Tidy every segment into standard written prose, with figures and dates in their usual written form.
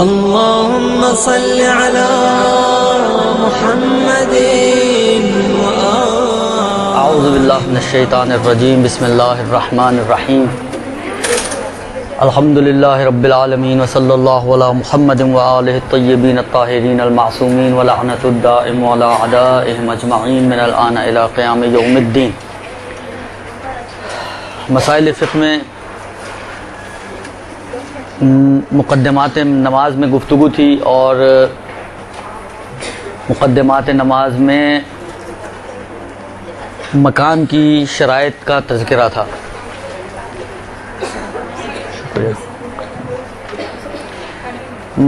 اللهم صل على محمد اعوذ باللہ من الشیطان الرجیم بسم اللہ الرحمن الرحیم الحمدللہ رب العالمین وصلی اللہ علی محمد وآلہ الطیبین الطاہرین المعصومین ولعنت الدائم علی اعدائهم اجمعین من الآن الى قیام یوم الدین۔ مسائل فقہ میں مقدمات نماز میں گفتگو تھی اور مقدمات نماز میں مکان کی شرائط کا تذکرہ تھا۔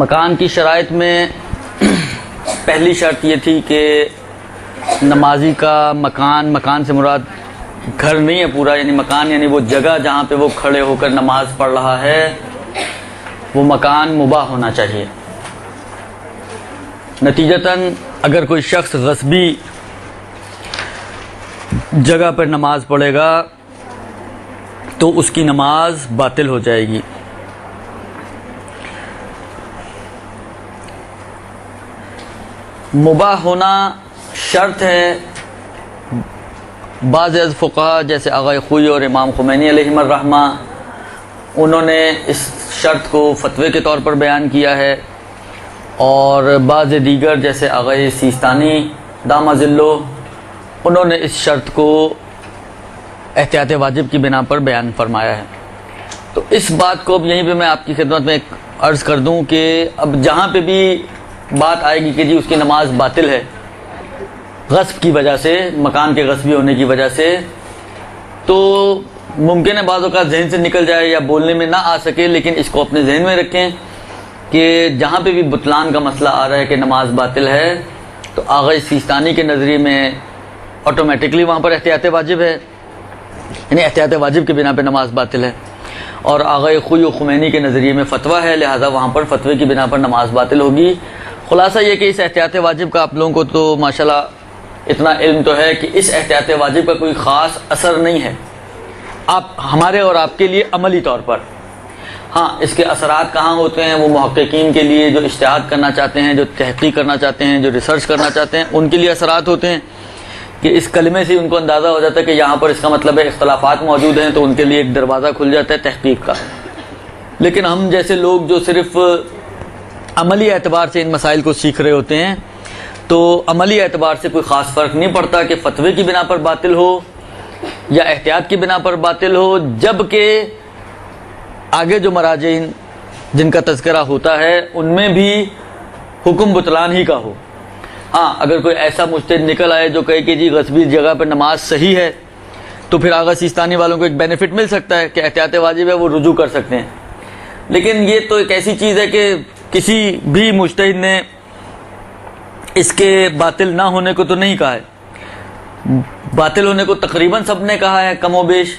مکان کی شرائط میں پہلی شرط یہ تھی کہ نمازی کا مکان سے مراد گھر نہیں ہے پورا، یعنی مکان یعنی وہ جگہ جہاں پہ وہ کھڑے ہو کر نماز پڑھ رہا ہے وہ مکان مباح ہونا چاہیے۔ نتیجتاً اگر کوئی شخص غصبی جگہ پر نماز پڑھے گا تو اس کی نماز باطل ہو جائے گی۔ مباح ہونا شرط ہے۔ بعض از فقہا جیسے آغا خوئی اور امام خمینی علیہم الرحمہ انہوں نے اس شرط کو فتوے کے طور پر بیان کیا ہے، اور بعض دیگر جیسے آغا سیستانی دامہ ذلو انہوں نے اس شرط کو احتیاط واجب کی بنا پر بیان فرمایا ہے۔ تو اس بات کو اب یہیں پہ میں آپ کی خدمت میں ایک عرض کر دوں کہ اب جہاں پہ بھی بات آئے گی کہ جی اس کی نماز باطل ہے غصب کی وجہ سے، مکان کے غصبی ہونے کی وجہ سے، تو ممکن ہے بعض اوقات ذہن سے نکل جائے یا بولنے میں نہ آ سکے، لیکن اس کو اپنے ذہن میں رکھیں کہ جہاں پہ بھی بطلان کا مسئلہ آ رہا ہے کہ نماز باطل ہے تو آغا سیستانی کے نظریے میں آٹومیٹکلی وہاں پر احتیاط واجب ہے، یعنی احتیاط واجب کے بنا پہ نماز باطل ہے، اور آغا خوئی و خمینی کے نظریے میں فتویٰ ہے، لہٰذا وہاں پر فتوے کی بنا پر نماز باطل ہوگی۔ خلاصہ یہ کہ اس احتیاط واجب کا آپ لوگوں کو تو ماشاءاللہ اتنا علم تو ہے کہ اس احتیاط واجب کا کوئی خاص اثر نہیں ہے آپ ہمارے اور آپ کے لیے عملی طور پر۔ ہاں اس کے اثرات کہاں ہوتے ہیں وہ محققین کے لیے جو اجتہاد کرنا چاہتے ہیں، جو تحقیق کرنا چاہتے ہیں، جو ریسرچ کرنا چاہتے ہیں، ان کے لیے اثرات ہوتے ہیں کہ اس کلمے سے ان کو اندازہ ہو جاتا ہے کہ یہاں پر اس کا مطلب ہے اختلافات موجود ہیں، تو ان کے لیے ایک دروازہ کھل جاتا ہے تحقیق کا۔ لیکن ہم جیسے لوگ جو صرف عملی اعتبار سے ان مسائل کو سیکھ رہے ہوتے ہیں تو عملی اعتبار سے کوئی خاص فرق نہیں پڑتا کہ فتوے کی بنا پر باطل ہو یا احتیاط کی بنا پر باطل ہو، جبکہ آگے جو مراجعین جن کا تذکرہ ہوتا ہے ان میں بھی حکم بطلان ہی کا ہو۔ ہاں اگر کوئی ایسا مجتہد نکل آئے جو کہے کہ جی غصبی جگہ پر نماز صحیح ہے تو پھر آغا سیستانی والوں کو ایک بینیفٹ مل سکتا ہے کہ احتیاط واجب ہے، وہ رجوع کر سکتے ہیں۔ لیکن یہ تو ایک ایسی چیز ہے کہ کسی بھی مجتہد نے اس کے باطل نہ ہونے کو تو نہیں کہا ہے، باطل ہونے کو تقریباً سب نے کہا ہے کم و بیش۔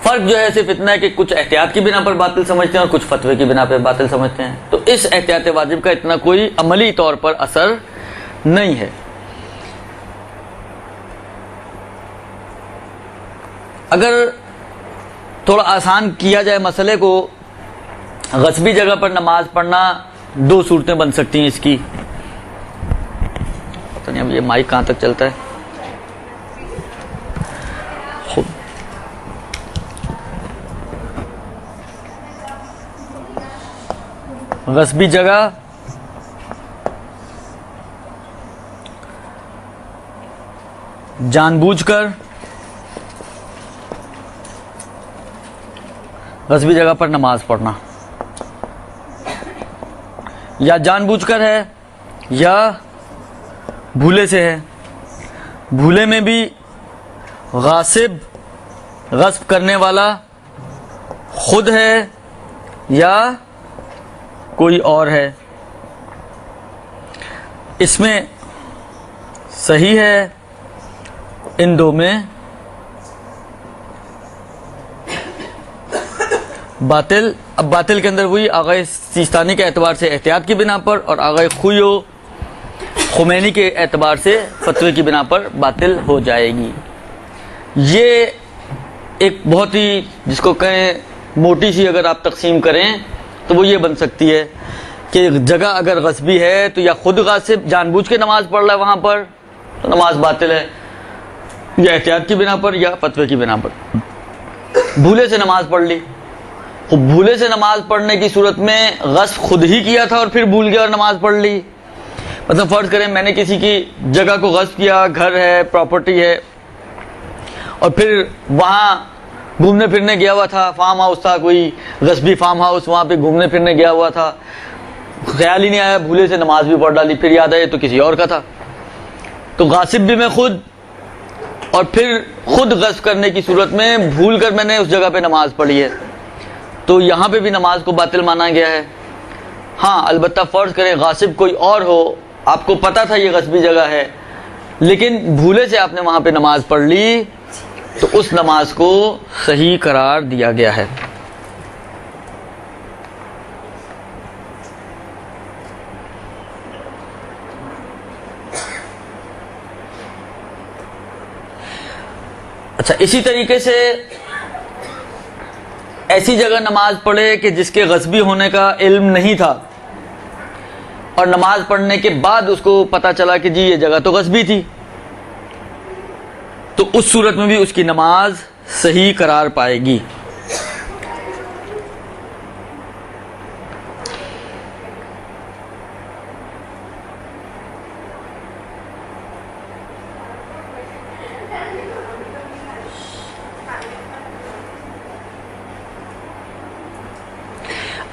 فرق جو ہے صرف اتنا ہے کہ کچھ احتیاط کی بنا پر باطل سمجھتے ہیں اور کچھ فتوے کی بنا پر باطل سمجھتے ہیں، تو اس احتیاط واجب کا اتنا کوئی عملی طور پر اثر نہیں ہے۔ اگر تھوڑا آسان کیا جائے مسئلے کو، غصبی جگہ پر نماز پڑھنا دو صورتیں بن سکتی ہیں اس کی۔ پتہ نہیں اب یہ مائک کہاں تک چلتا ہے۔ غصبی جگہ جان بوجھ کر غصبی جگہ پر نماز پڑھنا، یا جان بوجھ کر ہے یا بھولے سے ہے۔ بھولے میں بھی غصب کرنے والا خود ہے یا کوئی اور ہے، اس میں صحیح ہے ان دو میں باطل۔ اب باطل کے اندر وہی آغا سیستانی کے اعتبار سے احتیاط کی بنا پر اور آغا خوئی و خمینی کے اعتبار سے فتوے کی بنا پر باطل ہو جائے گی۔ یہ ایک بہت ہی جس کو کہیں موٹی سی اگر آپ تقسیم کریں تو وہ یہ بن سکتی ہے کہ جگہ اگر غصبی ہے تو یا خود غاصب جان بوجھ کے نماز پڑھ رہا ہے وہاں پر تو نماز باطل ہے، یا احتیاط کی بنا پر یا فتوے کی بنا پر بھولے سے نماز پڑھ لی۔ بھولے سے نماز پڑھنے کی صورت میں غصب خود ہی کیا تھا اور پھر بھول گیا اور نماز پڑھ لی۔ مطلب فرض کریں میں نے کسی کی جگہ کو غصب کیا، گھر ہے، پراپرٹی ہے، اور پھر وہاں گھومنے پھرنے گیا ہوا تھا، فارم ہاؤس تھا، کوئی غصبی فارم ہاؤس، وہاں پہ گھومنے پھرنے گیا ہوا تھا، خیال ہی نہیں آیا، بھولے سے نماز بھی پڑھ ڈالی، پھر یاد آئے تو کسی اور کا تھا، تو غاصب بھی میں خود، اور پھر خود غصب کرنے کی صورت میں بھول کر میں نے اس جگہ پہ نماز پڑھی ہے، تو یہاں پہ بھی نماز کو باطل مانا گیا ہے۔ ہاں البتہ فرض کریں غاصب کوئی اور ہو، آپ کو پتا تھا یہ غصبی جگہ ہے لیکن بھولے سے آپ نے وہاں پہ نماز پڑھ لی تو اس نماز کو صحیح قرار دیا گیا ہے۔ اچھا، اسی طریقے سے ایسی جگہ نماز پڑھے کہ جس کے غصبی ہونے کا علم نہیں تھا اور نماز پڑھنے کے بعد اس کو پتا چلا کہ جی یہ جگہ تو غصبی تھی، تو اس صورت میں بھی اس کی نماز صحیح قرار پائے گی۔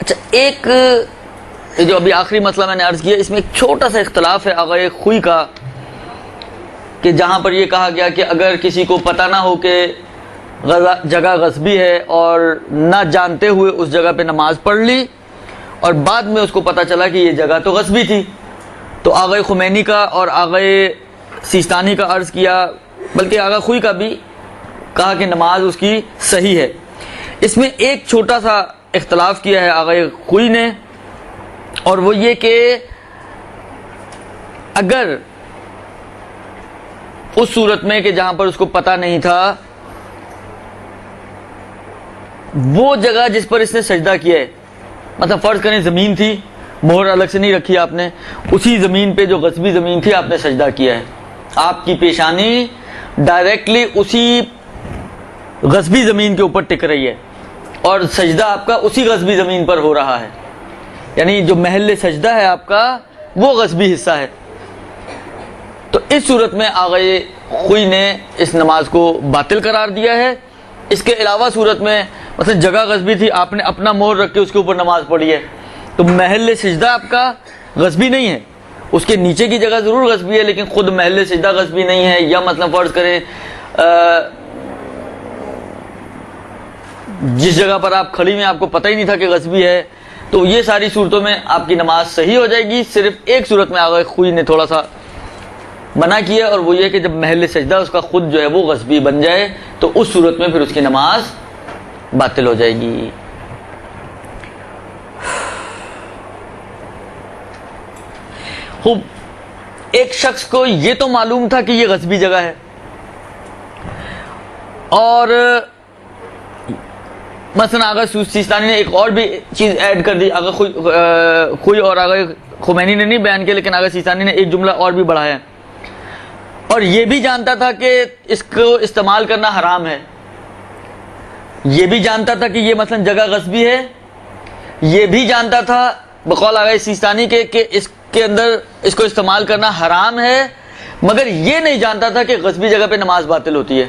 اچھا، ایک جو ابھی آخری مسئلہ میں نے عرض کیا، اس میں ایک چھوٹا سا اختلاف ہے آغائے خوئی کا، کہ جہاں پر یہ کہا گیا کہ اگر کسی کو پتہ نہ ہو کہ جگہ غصبی ہے اور نہ جانتے ہوئے اس جگہ پہ نماز پڑھ لی اور بعد میں اس کو پتہ چلا کہ یہ جگہ تو غصبی تھی، تو آغائے خمینی کا اور آغائے سیستانی کا عرض کیا، بلکہ آغا خوئی کا بھی کہا کہ نماز اس کی صحیح ہے۔ اس میں ایک چھوٹا سا اختلاف کیا ہے آغائے خوئی نے، اور وہ یہ کہ اگر اس صورت میں کہ جہاں پر اس کو پتہ نہیں تھا، وہ جگہ جس پر اس نے سجدہ کیا ہے، مطلب فرض کریں زمین تھی، مہر الگ سے نہیں رکھی آپ نے، اسی زمین پہ جو غصبی زمین تھی آپ نے سجدہ کیا ہے، آپ کی پیشانی ڈائریکٹلی اسی غصبی زمین کے اوپر ٹک رہی ہے اور سجدہ آپ کا اسی غصبی زمین پر ہو رہا ہے، یعنی جو محل سجدہ ہے آپ کا وہ غصبی حصہ ہے، تو اس صورت میں آغائے خوئی نے اس نماز کو باطل قرار دیا ہے۔ اس کے علاوہ صورت میں مثلا جگہ غصبی تھی، آپ نے اپنا مہر رکھ کے اس کے اوپر نماز پڑھی ہے، تو محل سجدہ آپ کا غصبی نہیں ہے، اس کے نیچے کی جگہ ضرور غصبی ہے لیکن خود محل سجدہ غصبی نہیں ہے، یا مثلا فرض کریں جس جگہ پر آپ کھڑی میں آپ کو پتہ ہی نہیں تھا کہ غصبی ہے، تو یہ ساری صورتوں میں آپ کی نماز صحیح ہو جائے گی۔ صرف ایک صورت میں آغائے خوئی نے تھوڑا سا منع کیا، اور وہ یہ کہ جب محل سجدہ اس کا خود جو ہے وہ غصبی بن جائے تو اس صورت میں پھر اس کی نماز باطل ہو جائے گی۔ خوب، ایک شخص کو یہ تو معلوم تھا کہ یہ غصبی جگہ ہے، اور مثلا آغا سیستانی نے ایک اور بھی چیز ایڈ کر دی، آغا خوئی اور آغا خمینی نے نہیں بیان کیا لیکن آغا سیستانی نے ایک جملہ اور بھی بڑھایا، اور یہ بھی جانتا تھا کہ اس کو استعمال کرنا حرام ہے، یہ بھی جانتا تھا کہ یہ مثلا جگہ غصبی ہے، یہ بھی جانتا تھا بقول آغا سیستانی کے کہ اس کے اندر اس کو استعمال کرنا حرام ہے، مگر یہ نہیں جانتا تھا کہ غصبی جگہ پہ نماز باطل ہوتی ہے۔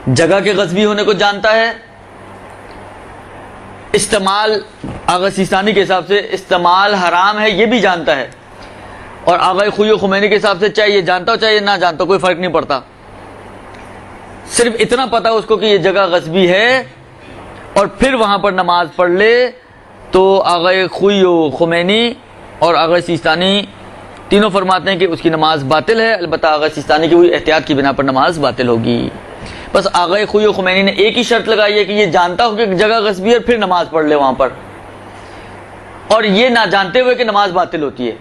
جگہ کے غصبی ہونے کو جانتا ہے، استعمال آغا سیستانی کے حساب سے استعمال حرام ہے یہ بھی جانتا ہے، اور آغا خوئی و خمینی کے حساب سے چاہے یہ جانتا ہو چاہے یہ نہ جانتا ہو کوئی فرق نہیں پڑتا، صرف اتنا پتا اس کو کہ یہ جگہ غصبی ہے اور پھر وہاں پر نماز پڑھ لے، تو آغا خوئی و خمینی اور آغا سیستانی تینوں فرماتے ہیں کہ اس کی نماز باطل ہے، البتہ آغا سیستانی کی ہوئی احتیاط کی بنا پر نماز باطل ہوگی۔ بس آغا خوئی و خمینی نے ایک ہی شرط لگائی ہے کہ یہ جانتا ہو کہ جگہ غصبی ہے اور پھر نماز پڑھ لے وہاں پر، اور یہ نہ جانتے ہوئے کہ نماز باطل ہوتی ہے،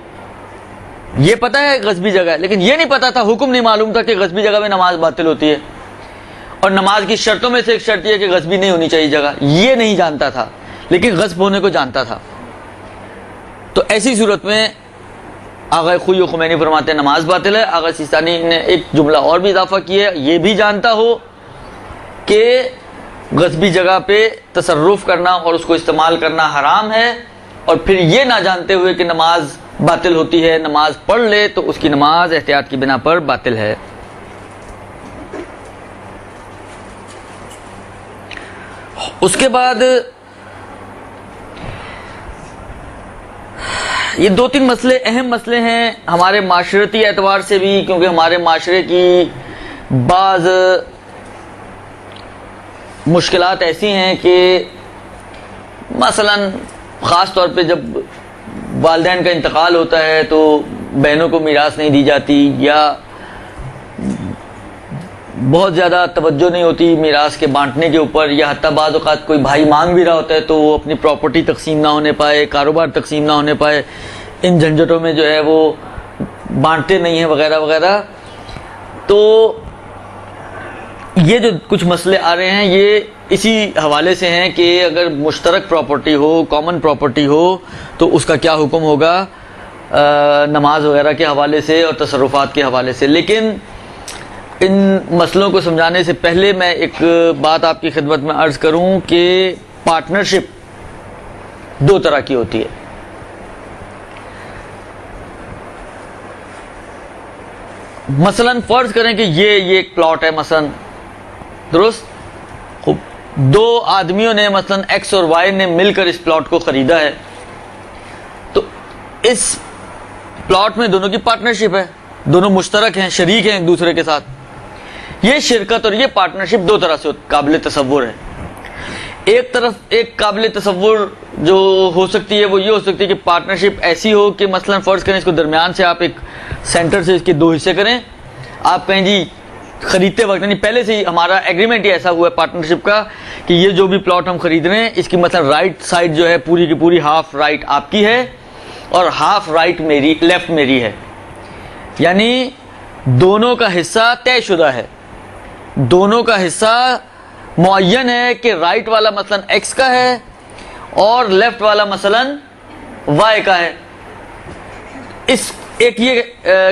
یہ پتہ ہے غصبی جگہ ہے لیکن یہ نہیں پتا تھا، حکم نہیں معلوم تھا کہ غصبی جگہ میں نماز باطل ہوتی ہے، اور نماز کی شرطوں میں سے ایک شرط یہ کہ غصبی نہیں ہونی چاہیے جگہ، یہ نہیں جانتا تھا لیکن غصب ہونے کو جانتا تھا، تو ایسی صورت میں آغا خوئی و خمینی فرماتے ہیں نماز باطل ہے۔ آغا سیستانی نے ایک جملہ اور بھی اضافہ کیا ہے، یہ بھی جانتا ہو کہ غصبی جگہ پہ تصرف کرنا اور اس کو استعمال کرنا حرام ہے، اور پھر یہ نہ جانتے ہوئے کہ نماز باطل ہوتی ہے نماز پڑھ لے تو اس کی نماز احتیاط کی بنا پر باطل ہے۔ اس کے بعد یہ دو تین مسئلے اہم مسئلے ہیں ہمارے معاشرتی اعتبار سے بھی، کیونکہ ہمارے معاشرے کی بعض مشکلات ایسی ہیں کہ مثلا خاص طور پہ جب والدین کا انتقال ہوتا ہے تو بہنوں کو میراث نہیں دی جاتی، یا بہت زیادہ توجہ نہیں ہوتی میراث کے بانٹنے کے اوپر، یا حتیٰ بعض اوقات کوئی بھائی مانگ بھی رہا ہوتا ہے تو وہ اپنی پراپرٹی تقسیم نہ ہونے پائے، کاروبار تقسیم نہ ہونے پائے، ان جھنجھٹوں میں جو ہے وہ بانٹتے نہیں ہیں وغیرہ وغیرہ۔ تو یہ جو کچھ مسئلے آ رہے ہیں یہ اسی حوالے سے ہیں کہ اگر مشترک پراپرٹی ہو، کامن پراپرٹی ہو، تو اس کا کیا حکم ہوگا نماز وغیرہ کے حوالے سے اور تصرفات کے حوالے سے۔ لیکن ان مسئلوں کو سمجھانے سے پہلے میں ایک بات آپ کی خدمت میں عرض کروں کہ پارٹنرشپ دو طرح کی ہوتی ہے۔ مثلا فرض کریں کہ یہ ایک پلاٹ ہے مثلا، درست، خوب، دو آدمیوں نے مثلا ایکس اور وائی نے مل کر اس پلاٹ کو خریدا ہے، تو اس پلاٹ میں دونوں کی پارٹنرشپ ہے، دونوں مشترک ہیں، شریک ہیں ایک دوسرے کے ساتھ۔ یہ شرکت اور یہ پارٹنرشپ دو طرح سے قابل تصور ہے۔ ایک طرف ایک قابل تصور جو ہو سکتی ہے وہ یہ ہو سکتی ہے کہ پارٹنرشپ ایسی ہو کہ مثلا فرض کریں اس کو درمیان سے آپ ایک سینٹر سے اس کے دو حصے کریں، آپ کہیں جی خریدتے وقت، یعنی پہلے سے ہی ہمارا ایگریمنٹ ہی ایسا ہوا ہے پارٹنرشپ کا کہ یہ جو بھی پلاٹ ہم خرید رہے ہیں اس کی مثلا رائٹ سائڈ جو ہے پوری کی پوری ہاف رائٹ آپ کی ہے اور ہاف رائٹ میری، لیفٹ میری ہے، یعنی دونوں کا حصہ طے شدہ ہے، دونوں کا حصہ معین ہے کہ رائٹ والا مثلا ایکس کا ہے اور لیفٹ والا مثلا وائی کا ہے۔ اس ایک یہ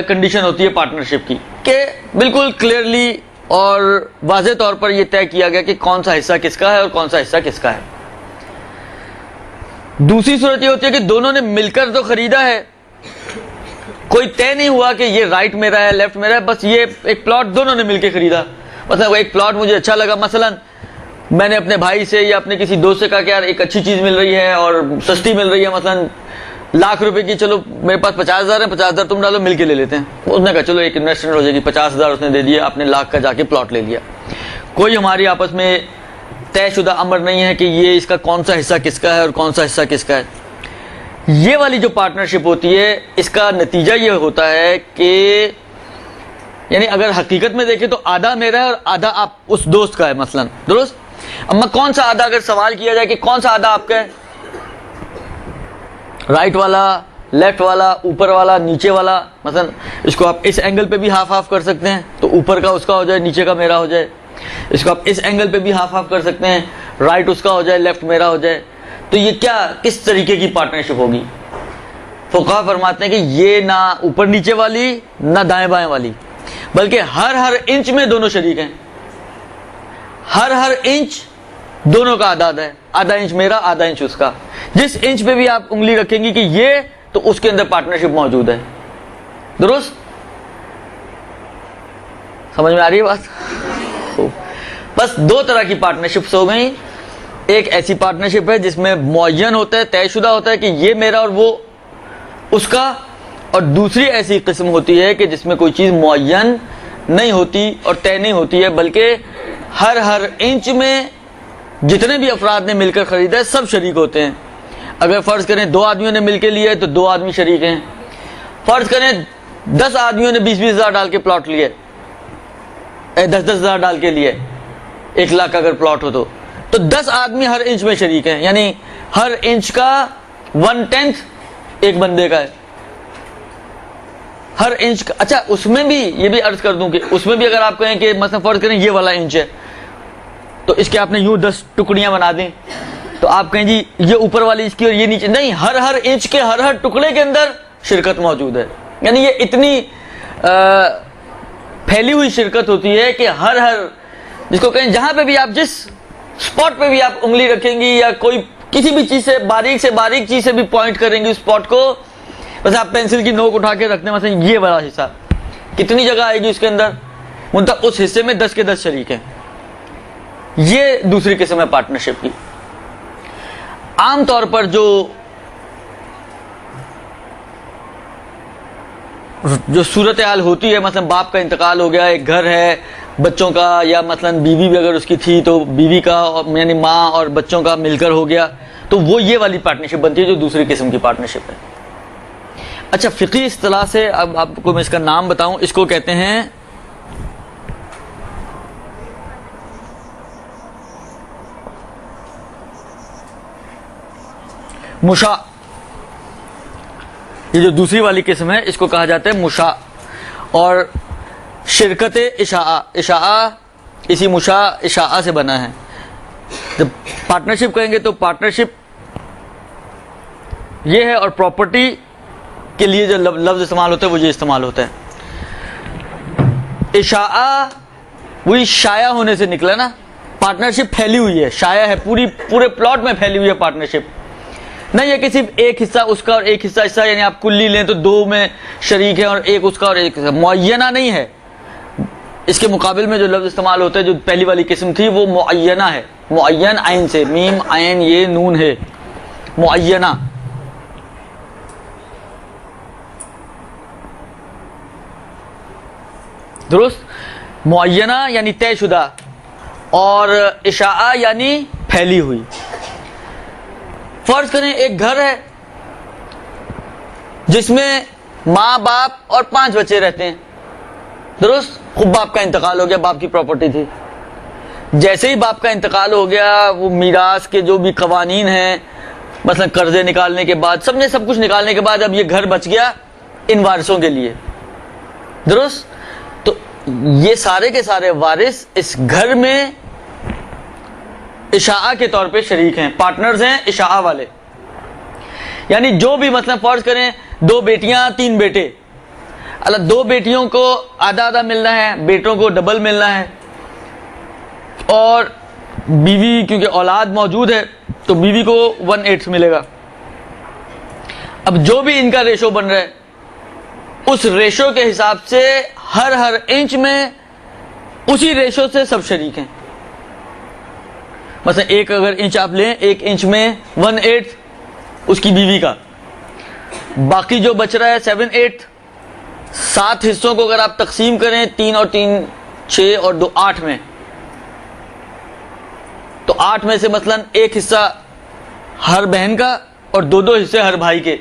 کنڈیشن ہوتی ہے پارٹنرشپ کی کہ بالکل کلیئرلی اور واضح طور پر یہ طے کیا گیا کہ کون سا حصہ کس کا ہے اور کون سا حصہ کس کا ہے۔ دوسری صورت یہ ہوتی ہے کہ دونوں نے مل کر تو خریدا ہے، کوئی طے نہیں ہوا کہ یہ رائٹ میرا ہے لیفٹ میرا ہے، بس یہ ایک پلاٹ دونوں نے مل کے خریدا۔ مثلا ایک پلاٹ مجھے اچھا لگا، مثلا میں نے اپنے بھائی سے یا اپنے کسی دوست سے کہا کہ یار ایک اچھی چیز مل رہی ہے اور سستی مل رہی ہے، مثلا ₹1,00,000 کی، چلو میرے پاس 50,000 ہے، 50,000 تم ڈالو، مل کے لے لیتے ہیں۔ اس نے کہا چلو ایک انویسٹمنٹ ہو جائے گی، 50,000 اس نے دے دیا، اپنے $1,00,000 کا جا کے پلاٹ لے لیا۔ کوئی ہماری آپس میں طے شدہ امر نہیں ہے کہ یہ اس کا کون سا حصہ کس کا ہے اور کون سا حصہ کس کا ہے۔ یہ والی جو پارٹنرشپ ہوتی ہے اس کا نتیجہ یہ ہوتا ہے کہ یعنی اگر حقیقت میں دیکھیں تو آدھا میرا ہے اور آدھا آپ اس دوست کا ہے مثلا، درست۔ اما کون سا آدھا اگر سوال کیا جائے کہ کون سا آدھا آپ کا ہے، رائٹ والا، لیفٹ والا، اوپر والا، نیچے والا، مثلا اس کو آپ اس اینگل پہ بھی ہاف ہاف کر سکتے ہیں تو اوپر کا اس کا ہو جائے، نیچے کا میرا ہو جائے۔ اس کو آپ اس اینگل پہ بھی ہاف ہاف کر سکتے ہیں، رائٹ اس کا ہو جائے، لیفٹ میرا ہو جائے۔ تو یہ کیا کس طریقے کی پارٹنرشپ ہوگی؟ فقہا فرماتے ہیں کہ یہ نہ اوپر نیچے والی نہ دائیں بائیں والی، بلکہ ہر انچ میں دونوں شریک ہیں، ہر انچ دونوں کا آدھا ہے، آدھا انچ میرا، آدھا انچ اس کا۔ جس انچ پہ بھی آپ انگلی رکھیں گی کہ یہ، تو اس کے اندر پارٹنرشپ موجود ہے، درست؟ سمجھ میں آ رہی ہے بات؟ بس دو طرح کی پارٹنرشپس ہو گئیں، ایک ایسی پارٹنرشپ ہے جس میں معین ہوتا ہے، طے شدہ ہوتا ہے کہ یہ میرا اور وہ اس کا، اور دوسری ایسی قسم ہوتی ہے کہ جس میں کوئی چیز معین نہیں ہوتی اور طے نہیں ہوتی ہے، بلکہ ہر انچ میں جتنے بھی افراد نے مل کر خریدا ہے سب شریک ہوتے ہیں۔ اگر فرض کریں 2 آدمیوں نے مل کے لیا ہے تو 2 آدمی شریک ہیں۔ فرض کریں 10 آدمیوں نے 20-20 ہزار ڈال کے پلاٹ لیے، 10-10 ہزار ڈال کے لیے، 1 لاکھ اگر پلاٹ ہو تو 10 آدمی ہر انچ میں شریک ہیں، یعنی ہر انچ کا 1/10 ایک بندے کا ہے، ہر انچ کا۔ اچھا اس میں بھی یہ بھی عرض کر دوں کہ اس میں بھی اگر آپ کہیں کہ مثلا فرض کریں یہ والا انچ ہے، تو اس کے آپ نے یوں 10 ٹکڑیاں بنا دیں تو آپ کہیں جی یہ اوپر والی اس کی اور یہ نیچے، نہیں، ہر انچ کے ہر ٹکڑے کے اندر شرکت موجود ہے. یعنی یہ اتنی پھیلی ہوئی شرکت ہوتی ہے کہ ہر جس کو کہیں جہاں پہ بھی آپ جس اسپاٹ پہ بھی آپ انگلی رکھیں گی یا کوئی کسی بھی چیز سے باریک چیز سے بھی پوائنٹ کریں گی اس اسپاٹ کو، بس آپ پینسل کی نوک اٹھا کے رکھ دیں مثلا یہ بڑا حصہ، کتنی جگہ آئے گی اس کے اندر، مطلب اس حصے میں 10 کے 10 شریک ہیں. یہ دوسری قسم ہے پارٹنرشپ کی. عام طور پر جو صورتحال ہوتی ہے، مثلا باپ کا انتقال ہو گیا، ایک گھر ہے بچوں کا، یا مثلا بیوی بھی اگر اس کی تھی تو بیوی کا یعنی ماں اور بچوں کا مل کر ہو گیا، تو وہ یہ والی پارٹنرشپ بنتی ہے جو دوسری قسم کی پارٹنرشپ ہے. اچھا، فقہی اصطلاح سے اب آپ کو میں اس کا نام بتاؤں، اس کو کہتے ہیں مشاع. یہ جو دوسری والی قسم ہے اس کو کہا جاتا ہے مشاع. اور شرکت اشاعہ اسی مشاع اشاعہ سے بنا ہے. جب پارٹنرشپ کہیں گے تو پارٹنرشپ یہ ہے، اور پراپرٹی کے لیے جو لفظ استعمال ہوتا ہے وہ یہ استعمال ہوتا ہے. اشاعہ وہی شائع ہونے سے نکلا نا، پارٹنرشپ پھیلی ہوئی ہے، شائع ہے، پورے پلاٹ میں پھیلی ہوئی ہے پارٹنرشپ. نہیں ہے کہ صرف ایک حصہ اس کا اور ایک حصہ یعنی آپ کلی لیں تو 2 میں شریک ہیں اور ایک اس کا اور ایک حصہ، معینہ نہیں ہے. اس کے مقابل میں جو لفظ استعمال ہوتا ہے جو پہلی والی قسم تھی وہ معینہ ہے. معین عین سے، میم عین یہ نون ہے، معینہ. درست، معینہ یعنی طے شدہ، اور اشاعہ یعنی پھیلی ہوئی. فرض کریں ایک گھر ہے جس میں ماں باپ اور 5 بچے رہتے ہیں. درست، خوب باپ کا انتقال ہو گیا، باپ کی پراپرٹی تھی. جیسے ہی باپ کا انتقال ہو گیا، وہ میراث کے جو بھی قوانین ہیں، مثلا قرضے نکالنے کے بعد سب کچھ نکالنے کے بعد اب یہ گھر بچ گیا ان وارثوں کے لیے. درست، تو یہ سارے کے سارے وارث اس گھر میں اشاعہ کے طور پہ شریک ہیں، پارٹنرز ہیں اشاعہ والے. یعنی جو بھی مثلا فرض کریں 2 بیٹیاں 3 بیٹے، 2 بیٹیوں کو آدھا ملنا ہے، بیٹوں کو ڈبل ملنا ہے، اور بیوی کیونکہ اولاد موجود ہے تو بیوی کو 1/8 ملے گا. اب جو بھی ان کا ریشو بن رہا ہے اس ریشو کے حساب سے ہر انچ میں اسی ریشو سے سب شریک ہیں. مثلا ایک اگر انچ آپ لیں، 1 انچ میں 1/8 اس کی بیوی کا، باقی جو بچ رہا ہے 7/8، 7 حصوں کو اگر آپ تقسیم کریں 3 اور 3 6 اور 2 8 میں، تو 8 میں سے مثلا 1 حصہ ہر بہن کا اور 2 حصے ہر بھائی کے،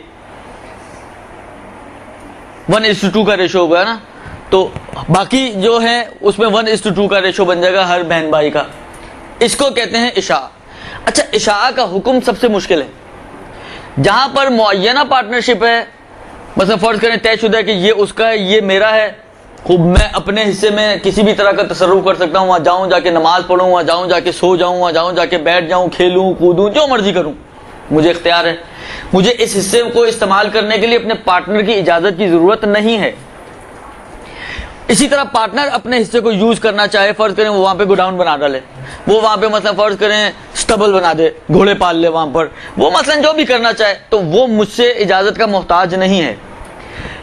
1:2 کا ریشو ہوگا نا. تو باقی جو ہے اس میں 1:2 کا ریشو بن جائے گا ہر بہن بھائی کا. اس کو کہتے ہیں اشاعہ. اچھا، اشاعہ کا حکم سب سے مشکل ہے. جہاں پر معینہ پارٹنرشپ ہے، مثلا فرض کریں طے شدہ ہے کہ یہ اس کا ہے یہ میرا ہے، خوب میں اپنے حصے میں کسی بھی طرح کا تصرف کر سکتا ہوں، وہاں جاؤں جا کے نماز پڑھوں، وہاں جاؤں جا کے سو جاؤں، وہاں جاؤں جا کے بیٹھ جاؤں، کھیلوں کودوں، جو مرضی کروں، مجھے اختیار ہے. مجھے اس حصے کو استعمال کرنے کے لیے اپنے پارٹنر کی اجازت کی ضرورت نہیں ہے. اسی طرح پارٹنر اپنے حصے کو یوز کرنا چاہے، فرض کریں وہ وہاں پہ گوڈاؤن بنا ڈالے، وہ وہاں پہ مثلا فرض کریں سٹبل بنا دے، گھوڑے پال لے وہاں پر، وہ مثلا جو بھی کرنا چاہے، تو وہ مجھ سے اجازت کا محتاج نہیں ہے.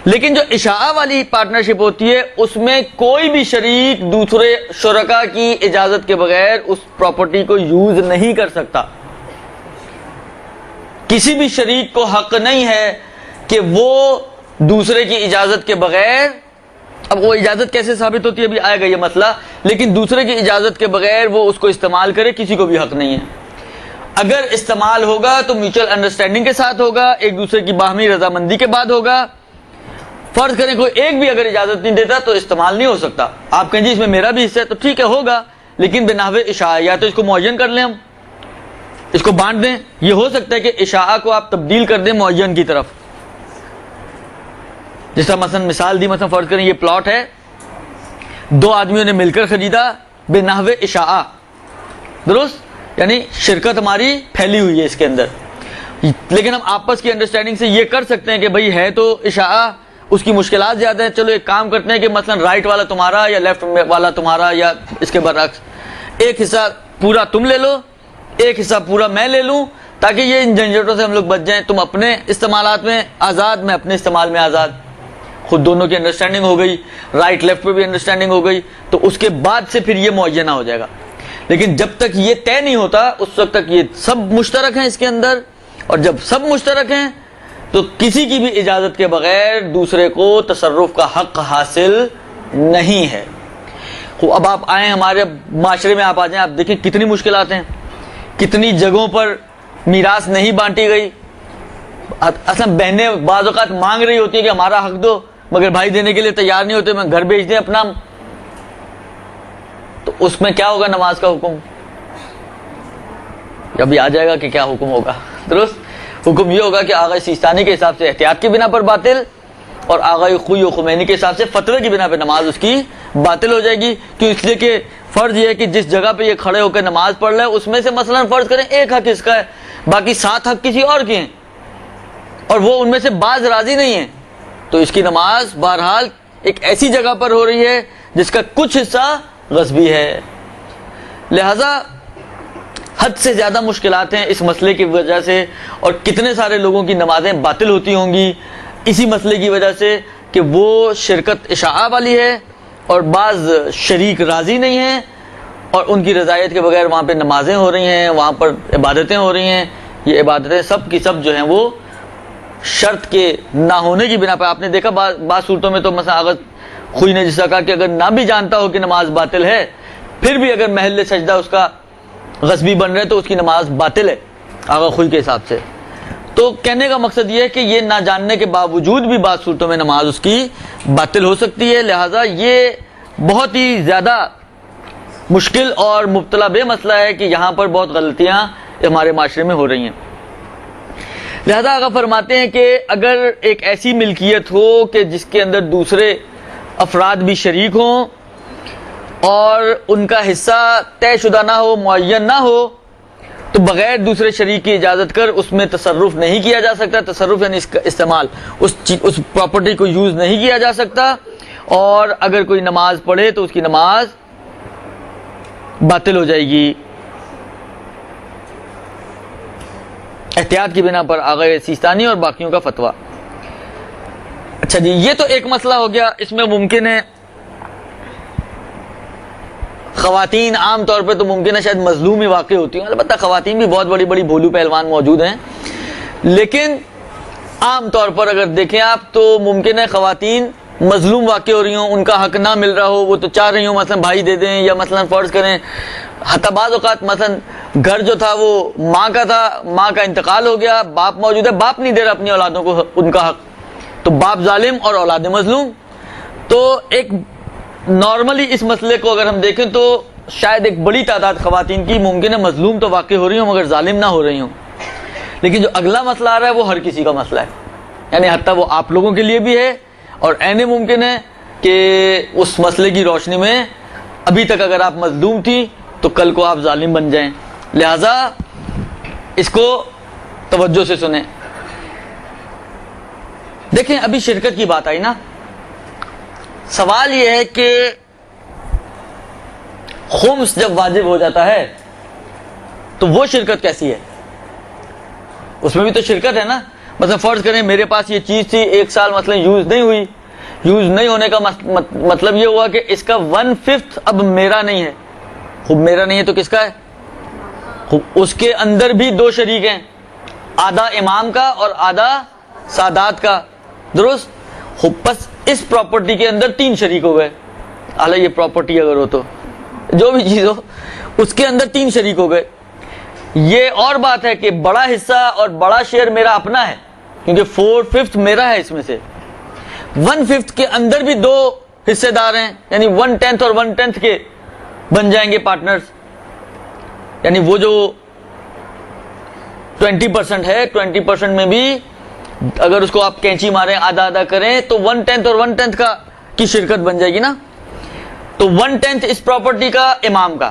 لیکن جو اشاعہ والی پارٹنرشپ ہوتی ہے اس میں کوئی بھی شریک دوسرے شرکاء کی اجازت کے بغیر اس پراپرٹی کو یوز نہیں کر سکتا. کسی بھی شریک کو حق نہیں ہے کہ وہ دوسرے کی اجازت کے بغیر، اب وہ اجازت کیسے ثابت ہوتی ہے ابھی آئے گا یہ مسئلہ، لیکن دوسرے کی اجازت کے بغیر وہ اس کو استعمال کرے، کسی کو بھی حق نہیں ہے. اگر استعمال ہوگا تو میوچل انڈرسٹینڈنگ کے ساتھ ہوگا، ایک دوسرے کی باہمی رضامندی کے بعد ہوگا. فرض کریں کوئی ایک بھی اگر اجازت نہیں دیتا تو استعمال نہیں ہو سکتا. آپ کہیں جی اس میں میرا بھی حصہ ہے تو ٹھیک ہے ہوگا، لیکن بنحو اشاعہ، یا تو اس کو معین کر لیں، ہم اس کو بانٹ دیں. یہ ہو سکتا ہے کہ اشاعہ کو آپ تبدیل کر دیں معین کی طرف. جس طرح مثلا مثال دی، مثلا فرض کریں یہ پلاٹ ہے، 2 آدمیوں نے مل کر خریدا بنحو اشاعہ، درست، یعنی شرکت ہماری پھیلی ہوئی ہے اس کے اندر. لیکن ہم آپس کی انڈرسٹینڈنگ سے یہ کر سکتے ہیں کہ بھائی ہے تو عشاء، اس کی مشکلات زیادہ ہیں، چلو ایک کام کرتے ہیں کہ مثلا رائٹ والا تمہارا یا لیفٹ والا تمہارا یا اس کے برعکس، ایک حصہ پورا تم لے لو، ایک حصہ پورا میں لے لوں، تاکہ یہ ان جھنجھٹوں سے ہم لوگ بچ جائیں. تم اپنے استعمالات میں آزاد، میں اپنے استعمال میں آزاد. خود دونوں کی انڈرسٹینڈنگ ہو گئی، رائٹ لیفٹ پہ بھی انڈرسٹینڈنگ ہو گئی، تو اس کے بعد سے پھر یہ معینہ ہو جائے گا. لیکن جب تک یہ طے نہیں ہوتا اس وقت تک یہ سب مشترک ہیں اس کے اندر، اور جب سب مشترک ہیں تو کسی کی بھی اجازت کے بغیر دوسرے کو تصرف کا حق حاصل نہیں ہے. اب آپ آئیں ہمارے معاشرے میں، آپ آ جائیں، آپ دیکھیں کتنی مشکلات ہیں، کتنی جگہوں پر میراث نہیں بانٹی گئی. اصلا بہنیں بعض اوقات مانگ رہی ہوتی ہیں کہ ہمارا حق دو، مگر بھائی دینے کے لیے تیار نہیں ہوتے، میں گھر بھیج دیں اپنا. تو اس میں کیا ہوگا نماز کا حکم؟ ابھی آ جائے گا کہ کیا حکم ہوگا. درست، حکم یہ ہوگا کہ آغا سیستانی کے حساب سے احتیاط کی بنا پر باطل، اور آغا خوئی و خمینی کے حساب سے فتوے کی بنا پہ نماز اس کی باطل ہو جائے گی. کیوں؟ اس لیے کہ فرض یہ ہے کہ جس جگہ پہ یہ کھڑے ہو کے نماز پڑھ رہے ہیں اس میں سے مثلا فرض کریں ایک حق اس کا ہے، باقی 7 حق کسی اور کے ہیں، اور وہ ان میں سے بعض راضی نہیں ہیں، تو اس کی نماز بہرحال ایک ایسی جگہ پر ہو رہی ہے جس کا کچھ حصہ غصبی ہے. لہذا حد سے زیادہ مشکلات ہیں اس مسئلے کی وجہ سے، اور کتنے سارے لوگوں کی نمازیں باطل ہوتی ہوں گی اسی مسئلے کی وجہ سے کہ وہ شرکت عشاء والی ہے اور بعض شریک راضی نہیں ہیں، اور ان کی رضایت کے بغیر وہاں پہ نمازیں ہو رہی ہیں، وہاں پر عبادتیں ہو رہی ہیں. یہ عبادتیں سب کی سب جو ہیں وہ شرط کے نہ ہونے کی بنا پہ. آپ نے دیکھا بعض صورتوں میں تو مثلا اگر خوئی نے جیسا کہا کہ اگر نہ بھی جانتا ہو کہ نماز باطل ہے، پھر بھی اگر محل سجدہ اس کا غصبی بن رہے تو اس کی نماز باطل ہے آغا خوئی کے حساب سے. تو کہنے کا مقصد یہ ہے کہ یہ نہ جاننے کے باوجود بھی بعض صورتوں میں نماز اس کی باطل ہو سکتی ہے. لہٰذا یہ بہت ہی زیادہ مشکل اور مبتلا بے مسئلہ ہے کہ یہاں پر بہت غلطیاں ہمارے معاشرے میں ہو رہی ہیں. لہذا آقا فرماتے ہیں کہ اگر ایک ایسی ملکیت ہو کہ جس کے اندر دوسرے افراد بھی شریک ہوں اور ان کا حصہ طے شدہ نہ ہو، معین نہ ہو، تو بغیر دوسرے شریک کی اجازت کر اس میں تصرف نہیں کیا جا سکتا. تصرف یعنی اس کا استعمال، اس پراپرٹی کو یوز نہیں کیا جا سکتا. اور اگر کوئی نماز پڑھے تو اس کی نماز باطل ہو جائے گی. احتیاط کی بنا پر آغا سیستانی اور باقیوں کا فتویٰ. اچھا جی، یہ تو ایک مسئلہ ہو گیا. اس میں ممکن ہے خواتین عام طور پہ تو ممکن ہے شاید مظلوم ہی واقع ہوتی ہیں، البتہ خواتین بھی بہت بڑی بڑی بھولو پہلوان موجود ہیں، لیکن عام طور پر اگر دیکھیں آپ تو ممکن ہے خواتین مظلوم واقع ہو رہی ہوں، ان کا حق نہ مل رہا ہو، وہ تو چاہ رہی ہوں مثلا بھائی دے دیں، یا مثلا فرض کریں حتی بعض اوقات مثلا گھر جو تھا وہ ماں کا تھا، ماں کا انتقال ہو گیا، باپ موجود ہے، باپ نہیں دے رہا اپنی اولادوں کو ان کا حق، تو باپ ظالم اور اولاد مظلوم. تو ایک نارملی اس مسئلے کو اگر ہم دیکھیں تو شاید ایک بڑی تعداد خواتین کی ممکن ہے مظلوم تو واقع ہو رہی ہوں مگر ظالم نہ ہو رہی ہوں. لیکن جو اگلا مسئلہ آ رہا ہے وہ ہر کسی کا مسئلہ ہے، یعنی حتیٰ وہ آپ لوگوں کے لیے بھی ہے، اور اینے ممکن ہے کہ اس مسئلے کی روشنی میں ابھی تک اگر آپ مظلوم تھی تو کل کو آپ ظالم بن جائیں. لہذا اس کو توجہ سے سنیں. دیکھیں ابھی شرکت کی بات آئی نا، سوال یہ ہے کہ خمس جب واجب ہو جاتا ہے تو وہ شرکت کیسی ہے؟ اس میں بھی تو شرکت ہے نا. مثلا فرض کریں میرے پاس یہ چیز تھی، 1 سال مثلا یوز نہیں ہوئی، یوز نہیں ہونے کا مطلب یہ ہوا کہ اس کا 1/5 اب میرا نہیں ہے. خوب میرا نہیں ہے تو کس کا ہے؟ خوب اس کے اندر بھی 2 شریک ہیں، آدھا امام کا اور آدھا سادات کا. درست. خوب بس اس پراپرٹی کے اندر 3 شریک ہو گئے. حالانکہ یہ پراپرٹی اگر ہو تو جو بھی چیز ہو اس کے اندر 3 شریک ہو گئے. یہ اور بات ہے کہ بڑا حصہ اور بڑا شیئر میرا اپنا ہے کیونکہ 4/5 میرا ہے، اس میں سے 1/5 کے اندر بھی 2 حصے دار ہیں، یعنی 1/10 اور 1/10 کے بن جائیں گے پارٹنرز. یعنی وہ جو 20% ہے، 20% میں بھی اگر اس کو آپ کینچی ماریں آدھا آدھا کریں تو 1/10 اور 1/10 کا کی شرکت بن جائے گی نا. تو 1/10 اس پراپرٹی کا امام کا،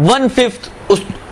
1/5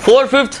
4/5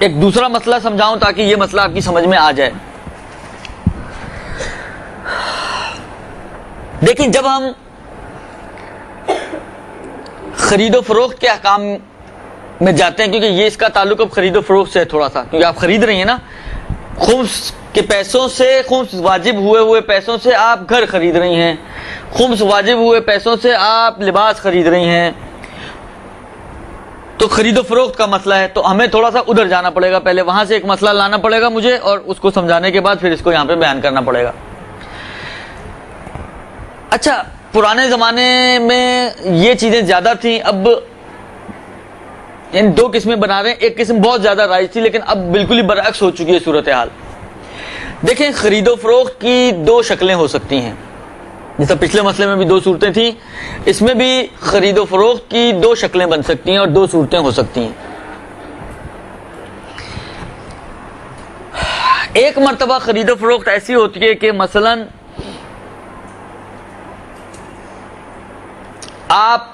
ایک دوسرا مسئلہ سمجھاؤں تاکہ یہ مسئلہ آپ کی سمجھ میں آ جائے. دیکھیں جب ہم خرید و فروخت کے احکام میں جاتے ہیں, کیونکہ یہ اس کا تعلق اب خرید و فروخت سے ہے تھوڑا سا, کیونکہ آپ خرید رہی ہیں نا, خمس کے پیسوں سے, خمس واجب ہوئے پیسوں سے آپ گھر خرید رہی ہیں, خمس واجب ہوئے پیسوں سے آپ لباس خرید رہی ہیں, تو خرید و فروخت کا مسئلہ ہے. تو ہمیں تھوڑا سا ادھر جانا پڑے گا, پہلے وہاں سے ایک مسئلہ لانا پڑے گا مجھے, اور اس کو سمجھانے کے بعد پھر اس کو یہاں پہ بیان کرنا پڑے گا. اچھا, پرانے زمانے میں یہ چیزیں زیادہ تھیں, اب ان دو قسمیں بنا رہے ہیں. ایک قسم بہت زیادہ رائج تھی, لیکن اب بالکل ہی برعکس ہو چکی ہے صورتحال. دیکھیں خرید و فروخت کی دو شکلیں ہو سکتی ہیں, جیسا پچھلے مسئلے میں بھی دو صورتیں تھیں, اس میں بھی خرید و فروخت کی دو شکلیں بن سکتی ہیں اور دو صورتیں ہو سکتی ہیں. ایک مرتبہ خرید و فروخت ایسی ہوتی ہے کہ مثلاً آپ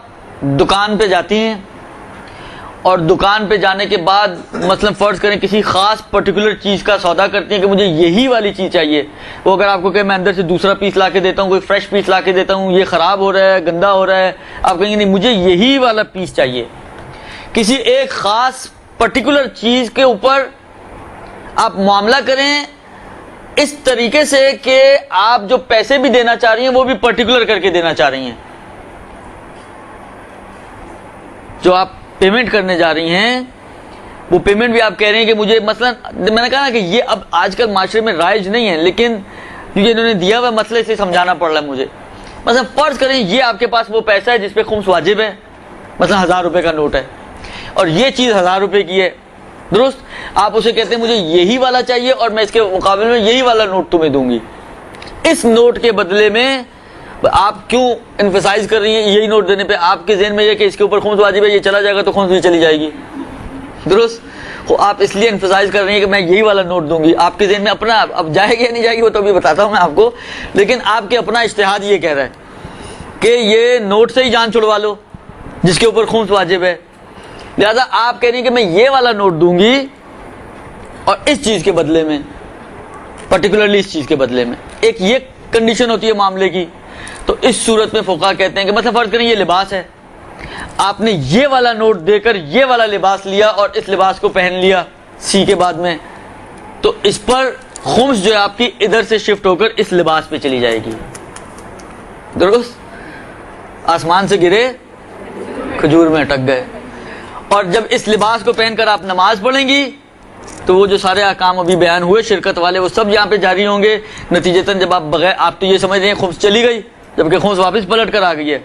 دکان پہ جاتی ہیں, اور دکان پہ جانے کے بعد مثلاً فرض کریں کسی خاص پرٹیکولر چیز کا سودا کرتی ہیں کہ مجھے یہی والی چیز چاہیے. وہ اگر آپ کو کہ میں اندر سے دوسرا پیس لا کے دیتا ہوں, کوئی فریش پیس لا کے دیتا ہوں, یہ خراب ہو رہا ہے, گندا ہو رہا ہے, آپ کہیں گے نہیں مجھے یہی والا پیس چاہیے. کسی ایک خاص پرٹیکولر چیز کے اوپر آپ معاملہ کریں اس طریقے سے کہ آپ جو پیسے بھی دینا چاہ رہی ہیں وہ بھی پرٹیکولر کر کے دینا چاہ رہی ہیں. جو آپ پیمنٹ کرنے جا رہی ہیں وہ پیمنٹ بھی آپ کہہ رہے ہیں کہ مجھے مثلا میں نے کہا نا کہ یہ اب آج کل معاشرے میں رائج نہیں ہے, لیکن کیونکہ انہوں نے دیا ہوا مسئلے سے سمجھانا پڑ رہا ہے مجھے. مثلا فرض کریں یہ آپ کے پاس وہ پیسہ ہے جس پہ خمس واجب ہے, مثلا 1000 روپے کا نوٹ ہے, اور یہ چیز 1000 روپے کی ہے, درست. آپ اسے کہتے ہیں مجھے یہی والا چاہیے اور میں اس کے مقابلے میں یہی والا نوٹ تمہیں دوں گی. اس نوٹ کے بدلے میں آپ کیوں انفسائز کر رہی ہیں یہی نوٹ دینے پہ؟ آپ کے ذہن میں یہ کہ اس کے اوپر خمس واجب ہے, یہ چلا جائے گا تو خمس بھی چلی جائے گی, درست. آپ اس لیے انفسائز کر رہی ہیں کہ میں یہی والا نوٹ دوں گی. آپ کے ذہن میں اپنا, اب جائے گی یا نہیں جائے گی وہ تو ابھی بتاتا ہوں میں آپ کو, لیکن آپ کے اپنا اجتہاد یہ کہہ رہا ہے کہ یہ نوٹ سے ہی جان چھڑوا لو جس کے اوپر خمس واجب ہے. لہذا آپ کہہ رہی ہیں کہ میں یہ والا نوٹ دوں گی اور اس چیز کے بدلے میں, پرٹیکولرلی اس چیز کے بدلے میں. ایک یہ کنڈیشن ہوتی ہے معاملے کی. تو اس صورت میں فقہا کہتے ہیں کہ مثلا فرض کریں یہ لباس ہے, آپ نے یہ والا نوٹ دے کر یہ والا لباس لیا اور اس لباس کو پہن لیا سی کے بعد میں, تو اس پر خمس جو ہے آپ کی ادھر سے شفٹ ہو کر اس لباس پہ چلی جائے گی, درست. آسمان سے گرے کھجور میں اٹک گئے. اور جب اس لباس کو پہن کر آپ نماز پڑھیں گی تو وہ جو سارے احکام ابھی بیان ہوئے شرکت والے وہ سب یہاں پہ جاری ہوں گے. نتیجتاً جب آپ بغیر, آپ تو یہ سمجھ رہے ہیں خمس چلی گئی, جبکہ خمس واپس پلٹ کر آ گئی ہے,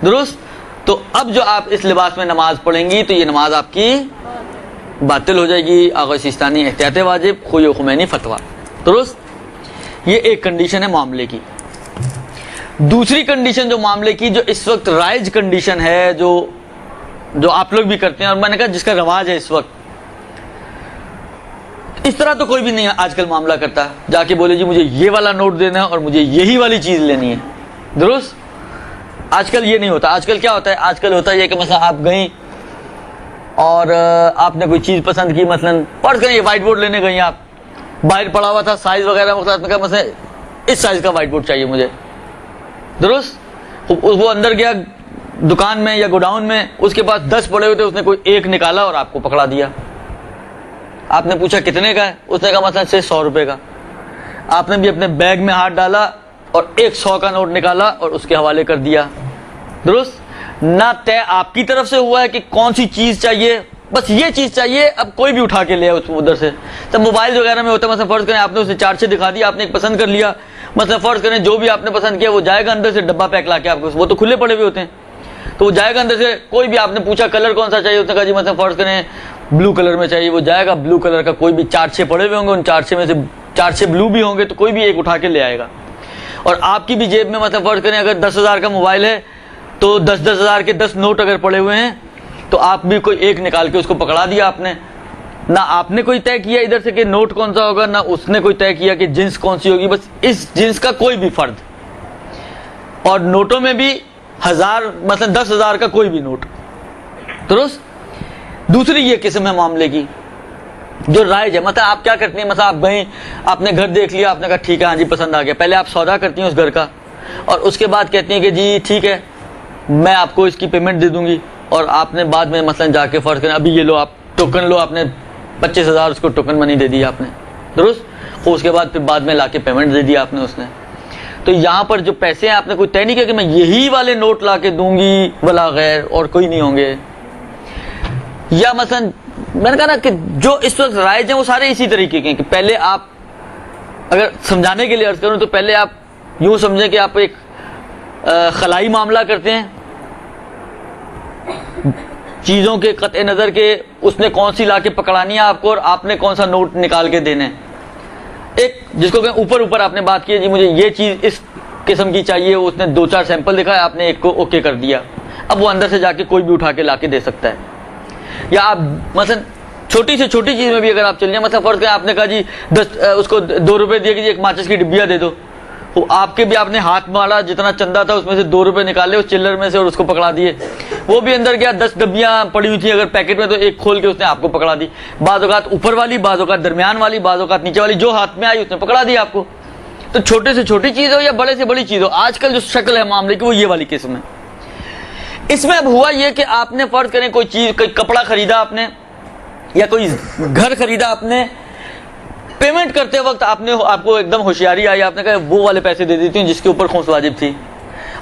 درست. تو اب جو آپ اس لباس میں نماز پڑھیں گی تو یہ نماز آپ کی باطل ہو جائے گی. آغا سیستانی احتیاط واجب, خوی و خمینی فتویٰ, درست. یہ ایک کنڈیشن ہے معاملے کی. دوسری کنڈیشن جو معاملے کی, جو اس وقت رائج کنڈیشن ہے, جو آپ لوگ بھی کرتے ہیں, اور میں نے کہا جس کا رواج ہے اس وقت, اس طرح تو کوئی بھی نہیں آج کل معاملہ کرتا جا کے بولے جی مجھے یہ والا نوٹ دینا ہے اور مجھے یہی والی چیز لینی ہے, درست. آج کل یہ نہیں ہوتا. آج کل کیا ہوتا ہے, آج کل ہوتا ہے یہ کہ مثلا آپ گئیں اور آپ نے کوئی چیز پسند کی, مثلا فرض کریں یہ وائٹ بورڈ لینے گئی, آپ باہر پڑا ہوا تھا سائز وغیرہ مختلف, میں کہا مثلا اس سائز کا وائٹ بورڈ چاہیے مجھے, درست. وہ اندر گیا دکان میں یا گوڈاؤن میں, اس کے پاس 10 پڑے ہوئے تھے, اس نے کوئی ایک نکالا اور آپ کو پکڑا دیا. آپ نے پوچھا کتنے کا ہے, اس نے کہا مثلا سے 100 روپے کا. آپ نے بھی اپنے بیگ میں ہاتھ ڈالا اور 100 کا نوٹ نکالا اور اس کے حوالے کر دیا, درست. نہ طے آپ کی طرف سے ہوا ہے کہ کون سی چیز چاہیے, بس یہ چیز چاہیے, اب کوئی بھی اٹھا کے لے اس ادھر سے. تب موبائل وغیرہ میں ہوتا ہے, مثلا فرض کریں آپ نے اسے 4 دکھا دیا, آپ نے ایک پسند کر لیا, مثلا فرض کریں جو بھی آپ نے پسند کیا وہ جائے گا اندر سے ڈبہ پیک لا کے آپ کو, وہ تو کھلے پڑے ہوئے ہوتے ہیں, تو وہ جائے گا اندر سے. کوئی بھی آپ نے پوچھا کلر کون سا چاہیے, اس نے کہا جی مثلا فرض کریں بلو کلر میں چاہیے, وہ جائے گا بلو کلر کا, کوئی بھی 4-6 پڑے ہوئے ہوں گے, ان 4-6 میں سے 4-6 بلو بھی ہوں گے, تو کوئی بھی ایک اٹھا کے لے آئے گا. اور آپ کی بھی جیب میں مثلا فرض کریں اگر 10,000 کا موبائل ہے تو 10,000 کے 10 نوٹ اگر پڑے ہوئے ہیں تو آپ بھی کوئی ایک نکال کے اس کو پکڑا دیا. آپ نے نہ آپ نے کوئی طے کیا ادھر سے کہ نوٹ کون سا ہوگا, نہ اس نے کوئی طے کیا کہ جنس کون سی ہوگی, بس اس جنس کا کوئی بھی فرد. اور نوٹوں میں بھی 1000 مثلا 10,000 کا کوئی بھی نوٹ, درست. دوسری یہ قسم ہے معاملے کی جو رائج ہے. مطلب آپ کیا کرتی ہیں, مطلب آپ گئیں, آپ نے گھر دیکھ لیا, آپ نے کہا ٹھیک ہے ہاں جی پسند آ گیا, پہلے آپ سودا کرتی ہیں اس گھر کا, اور اس کے بعد کہتی ہیں کہ جی ٹھیک ہے میں آپ کو اس کی پیمنٹ دے دوں گی, اور آپ نے بعد میں مثلا جا کے فرض کریں ابھی یہ لو آپ ٹوکن لو, آپ نے 25,000 اس کو ٹوکن منی دے دی آپ نے, درست, اس کے بعد پھر بعد میں لا کے پیمنٹ دے دیا آپ نے اس نے. تو یہاں پر جو پیسے ہیں آپ نے کوئی طے نہیں کیا کہ میں یہی والے نوٹ لا کے دوں گی ولا غیر اور کوئی نہیں ہوں گے. یا مثلا میں نے کہا نا کہ جو اس وقت رائج ہیں وہ سارے اسی طریقے کے ہیں کہ پہلے آپ, اگر سمجھانے کے لیے عرض کروں تو پہلے آپ یوں سمجھیں کہ آپ ایک خلائی معاملہ کرتے ہیں, چیزوں کے قطع نظر کے اس نے کون سی لا کے پکڑانی ہے آپ کو, اور آپ نے کون سا نوٹ نکال کے دینا ہے. ایک جس کو کہ اوپر آپ نے بات کی ہے جی مجھے یہ چیز اس قسم کی چاہیے, اس نے 2-4 سیمپل دکھایا, آپ نے ایک کو اوکے کر دیا, اب وہ اندر سے جا کے کوئی بھی اٹھا کے لا کے دے سکتا ہے. یا آپ مثلا چھوٹی سے چھوٹی چیز میں بھی اگر آپ چل جائیں, مثلا فرض کریں آپ نے کہا جی اس کو 2 روپے دیے کہ جی ایک ماچس کی ڈبیا دے دو, وہ آپ کے بھی آپ نے ہاتھ مارا, جتنا چندہ تھا اس میں سے 2 روپے نکالے اس چلر میں سے اور اس کو پکڑا دیے, وہ بھی اندر گیا, 10 ڈبیاں پڑی ہوئی تھیں اگر پیکٹ میں تو ایک کھول کے اس نے آپ کو پکڑا دی, بعض اوقات اوپر والی, بعض اوقات درمیان والی, بعض اوقات نیچے والی, جو ہاتھ میں آئی اس نے پکڑا دی آپ کو. تو چھوٹے سے چھوٹی چیز ہو یا بڑے سے بڑی چیز ہو, آج کل جو شکل ہے معاملے کی وہ یہ والی قسم ہے. اس میں اب ہوا یہ کہ آپ نے فرض کریں کوئی چیز, کوئی کپڑا خریدا آپ نے یا کوئی گھر خریدا آپ نے, پیمنٹ کرتے وقت آپ کو ایک دم ہوشیاری آئی, آپ نے کہا وہ والے پیسے دے دیتی ہوں جس کے اوپر خمس واجب تھی,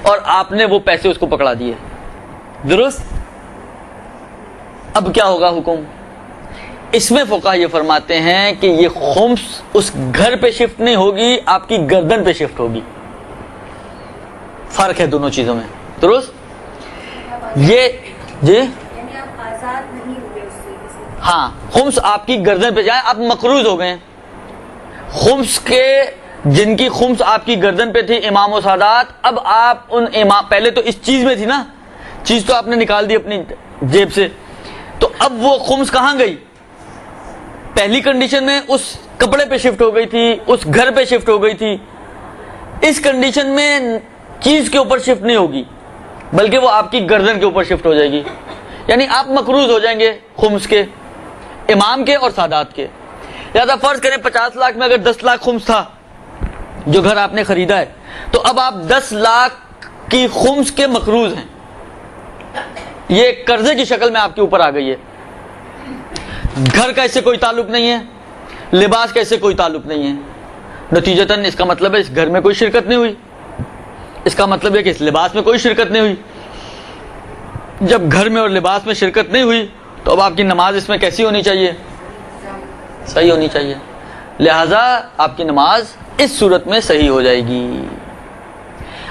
اور آپ نے وہ پیسے اس کو پکڑا دیے, درست. اب کیا ہوگا حکم, اس میں فقہا یہ فرماتے ہیں کہ یہ خمس اس گھر پہ شفٹ نہیں ہوگی, آپ کی گردن پہ شفٹ ہوگی. فرق ہے دونوں چیزوں میں, درست. یہ جی ہاں, خمس آپ کی گردن پہ جائے, آپ مقروض ہو گئے. خمس کے جن کی خمس آپ کی گردن پہ تھی امام و سادات, اب آپ ان امام, پہلے تو اس چیز میں تھی نا, چیز تو آپ نے نکال دی اپنی جیب سے, تو اب وہ خمس کہاں گئی, پہلی کنڈیشن میں اس کپڑے پہ شفٹ ہو گئی تھی, اس گھر پہ شفٹ ہو گئی تھی. اس کنڈیشن میں چیز کے اوپر شفٹ نہیں ہوگی بلکہ وہ آپ کی گردن کے اوپر شفٹ ہو جائے گی, یعنی آپ مقروض ہو جائیں گے خمس کے, امام کے اور سادات کے. لہذا فرض کریں 50 لاکھ میں اگر 10 لاکھ خمس تھا جو گھر آپ نے خریدا ہے, تو اب آپ 10 لاکھ کی خمس کے مقروض ہیں. یہ ایک قرضے کی شکل میں آپ کے اوپر آ گئی ہے. گھر کا اس سے کوئی تعلق نہیں ہے, لباس کا اس سے کوئی تعلق نہیں ہے, نتیجتاً اس کا مطلب ہے اس گھر میں کوئی شرکت نہیں ہوئی, اس کا مطلب ہے کہ اس لباس میں کوئی شرکت نہیں ہوئی. جب گھر میں اور لباس میں شرکت نہیں ہوئی تو اب آپ کی نماز اس میں کیسی ہونی چاہیے, صحیح ہونی چاہیے. لہذا آپ کی نماز اس صورت میں صحیح ہو جائے گی.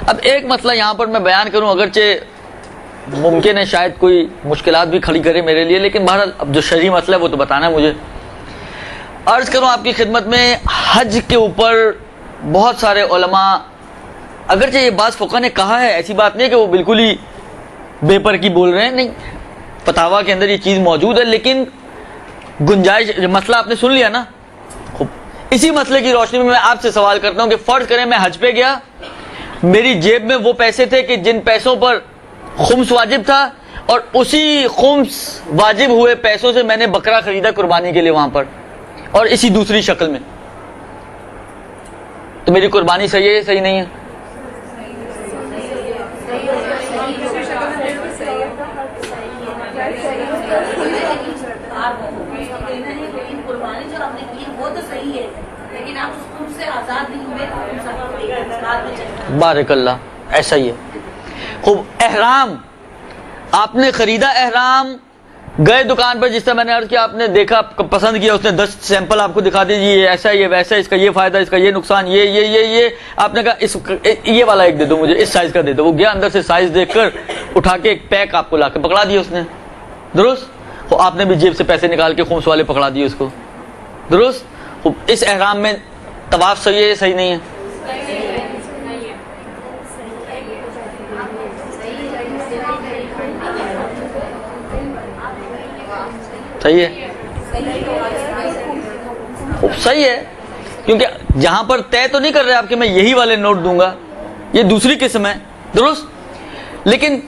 اب ایک مسئلہ یہاں پر میں بیان کروں, اگرچہ ممکن ہے شاید کوئی مشکلات بھی کھڑی کرے میرے لیے, لیکن بہرحال اب جو شرعی مسئلہ ہے وہ تو بتانا ہے مجھے. عرض کروں آپ کی خدمت میں, حج کے اوپر بہت سارے علماء, اگرچہ یہ بات فقہ نے کہا ہے, ایسی بات نہیں کہ وہ بالکل ہی بے پر کی بول رہے ہیں, نہیں, فتاویٰ کے اندر یہ چیز موجود ہے, لیکن گنجائش, مسئلہ آپ نے سن لیا نا. خوب, اسی مسئلے کی روشنی میں آپ سے سوال کرتا ہوں کہ فرض کریں میں حج پہ گیا, میری جیب میں وہ پیسے تھے کہ جن پیسوں پر خمس واجب تھا, اور اسی خمس واجب ہوئے پیسوں سے میں نے بکرا خریدا قربانی کے لیے وہاں پر, اور اسی دوسری شکل میں, تو میری قربانی صحیح ہے صحیح نہیں ہے؟ بارک اللہ, ایسا ہی ہے. خوب, احرام آپ نے خریدا, احرام گئے دکان پر, جس طرح میں نے عرض کیا, آپ نے دیکھا, پسند کیا, اس نے 10 سیمپل آپ کو دکھا دی, یہ ایسا یہ ویسا, اس کا یہ فائدہ, اس کا یہ نقصان, یہ آپ نے کہا یہ والا ایک دے دو مجھے, اس سائز کا دے دو. وہ گیا اندر سے سائز دیکھ کر اٹھا کے ایک پیک آپ کو لا کے پکڑا دیا اس نے, درست. آپ نے بھی جیب سے پیسے نکال کے خمس والے پکڑا دیے اس کو, درست. اس احرام میں طواف صحیح ہے صحیح نہیں ہے؟ صحیح ہے, خوب صحیح ہے, کیونکہ جہاں پر طے تو نہیں کر رہے آپ کہ میں یہی والے نوٹ دوں گا, یہ دوسری قسم ہے, درست. لیکن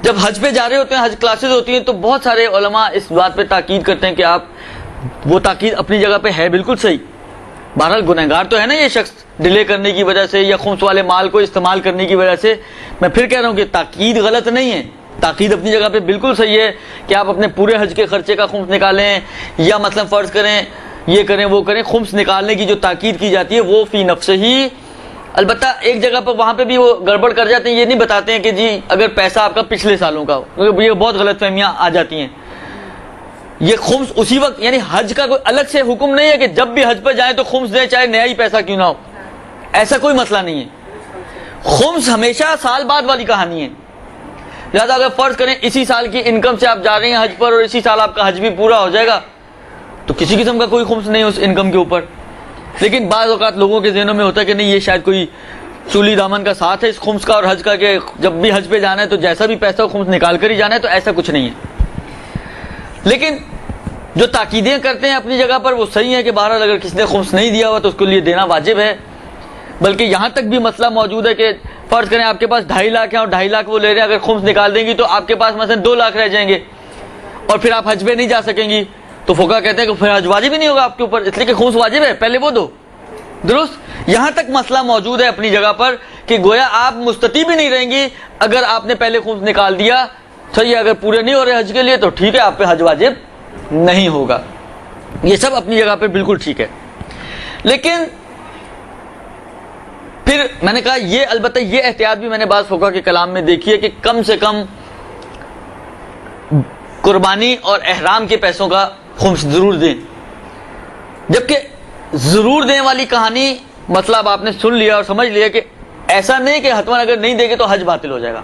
جب حج پہ جا رہے ہوتے ہیں, حج کلاسز ہوتی ہیں, تو بہت سارے علماء اس بات پہ تاکید کرتے ہیں کہ آپ وہ تاکید اپنی جگہ پہ ہے بالکل صحیح. بہرحال گنہگار تو ہے نا یہ شخص ڈیلے کرنے کی وجہ سے یا خمس والے مال کو استعمال کرنے کی وجہ سے. میں پھر کہہ رہا ہوں کہ تاکید غلط نہیں ہے, تاکید اپنی جگہ پہ بالکل صحیح ہے کہ آپ اپنے پورے حج کے خرچے کا خمس نکالیں, یا مثلا فرض کریں یہ کریں وہ کریں. خمس نکالنے کی جو تاکید کی جاتی ہے وہ فی نفس ہی, البتہ ایک جگہ پر وہاں پہ بھی وہ گڑبڑ کر جاتے ہیں, یہ نہیں بتاتے ہیں کہ جی اگر پیسہ آپ کا پچھلے سالوں کا ہو, کیونکہ یہ بہت غلط فہمیاں آ جاتی ہیں. یہ خمس اسی وقت, یعنی حج کا کوئی الگ سے حکم نہیں ہے کہ جب بھی حج پہ جائیں تو خمس دیں چاہے نیا ہی پیسہ کیوں نہ ہو, ایسا کوئی مسئلہ نہیں ہے. خمس ہمیشہ سال بعد والی کہانی ہے. لہٰذا اگر فرض کریں اسی سال کی انکم سے آپ جا رہے ہیں حج پر اور اسی سال آپ کا حج بھی پورا ہو جائے گا تو کسی قسم کا کوئی خمس نہیں اس انکم کے اوپر. لیکن بعض اوقات لوگوں کے ذہنوں میں ہوتا ہے کہ نہیں یہ شاید کوئی چولی دامن کا ساتھ ہے اس خمس کا اور حج کا, کہ جب بھی حج پہ جانا ہے تو جیسا بھی پیسہ خمس نکال کر ہی جانا ہے, تو ایسا کچھ نہیں ہے. لیکن جو تاکیدیں کرتے ہیں اپنی جگہ پر وہ صحیح ہے کہ بہرحال اگر کسی نے خمس نہیں دیا ہوا تو اس کے لیے دینا واجب ہے. بلکہ یہاں تک بھی مسئلہ موجود ہے کہ فرض کریں آپ کے پاس 2.5 لاکھ ہے اور 2.5 لاکھ وہ لے رہے ہیں, اگر خمس نکال دیں گی تو آپ کے پاس مثلا 2 لاکھ رہ جائیں گے اور پھر آپ حج پہ نہیں جا سکیں گی, تو فقہا کہتے ہیں کہ پھر حج واجب ہی نہیں ہوگا آپ کے اوپر, اس لیے کہ خمس واجب ہے, پہلے وہ دو. درست, یہاں تک مسئلہ موجود ہے اپنی جگہ پر کہ گویا آپ مستطیع بھی نہیں رہیں گی اگر آپ نے پہلے خمس نکال دیا. صحیح ہے, اگر پورے نہیں ہو رہے حج کے لیے تو ٹھیک ہے, آپ پہ حج واجب نہیں ہوگا. یہ سب اپنی جگہ پہ بالکل ٹھیک ہے. لیکن پھر میں نے کہا یہ البتہ یہ احتیاط بھی میں نے بعض فقہا کے کلام میں دیکھی ہے کہ کم سے کم قربانی اور احرام کے پیسوں کا خمس ضرور دیں. جبکہ ضرور دیں والی کہانی مطلب آپ نے سن لیا اور سمجھ لیا کہ ایسا نہیں کہ حتماً اگر نہیں دے گے تو حج باطل ہو جائے گا,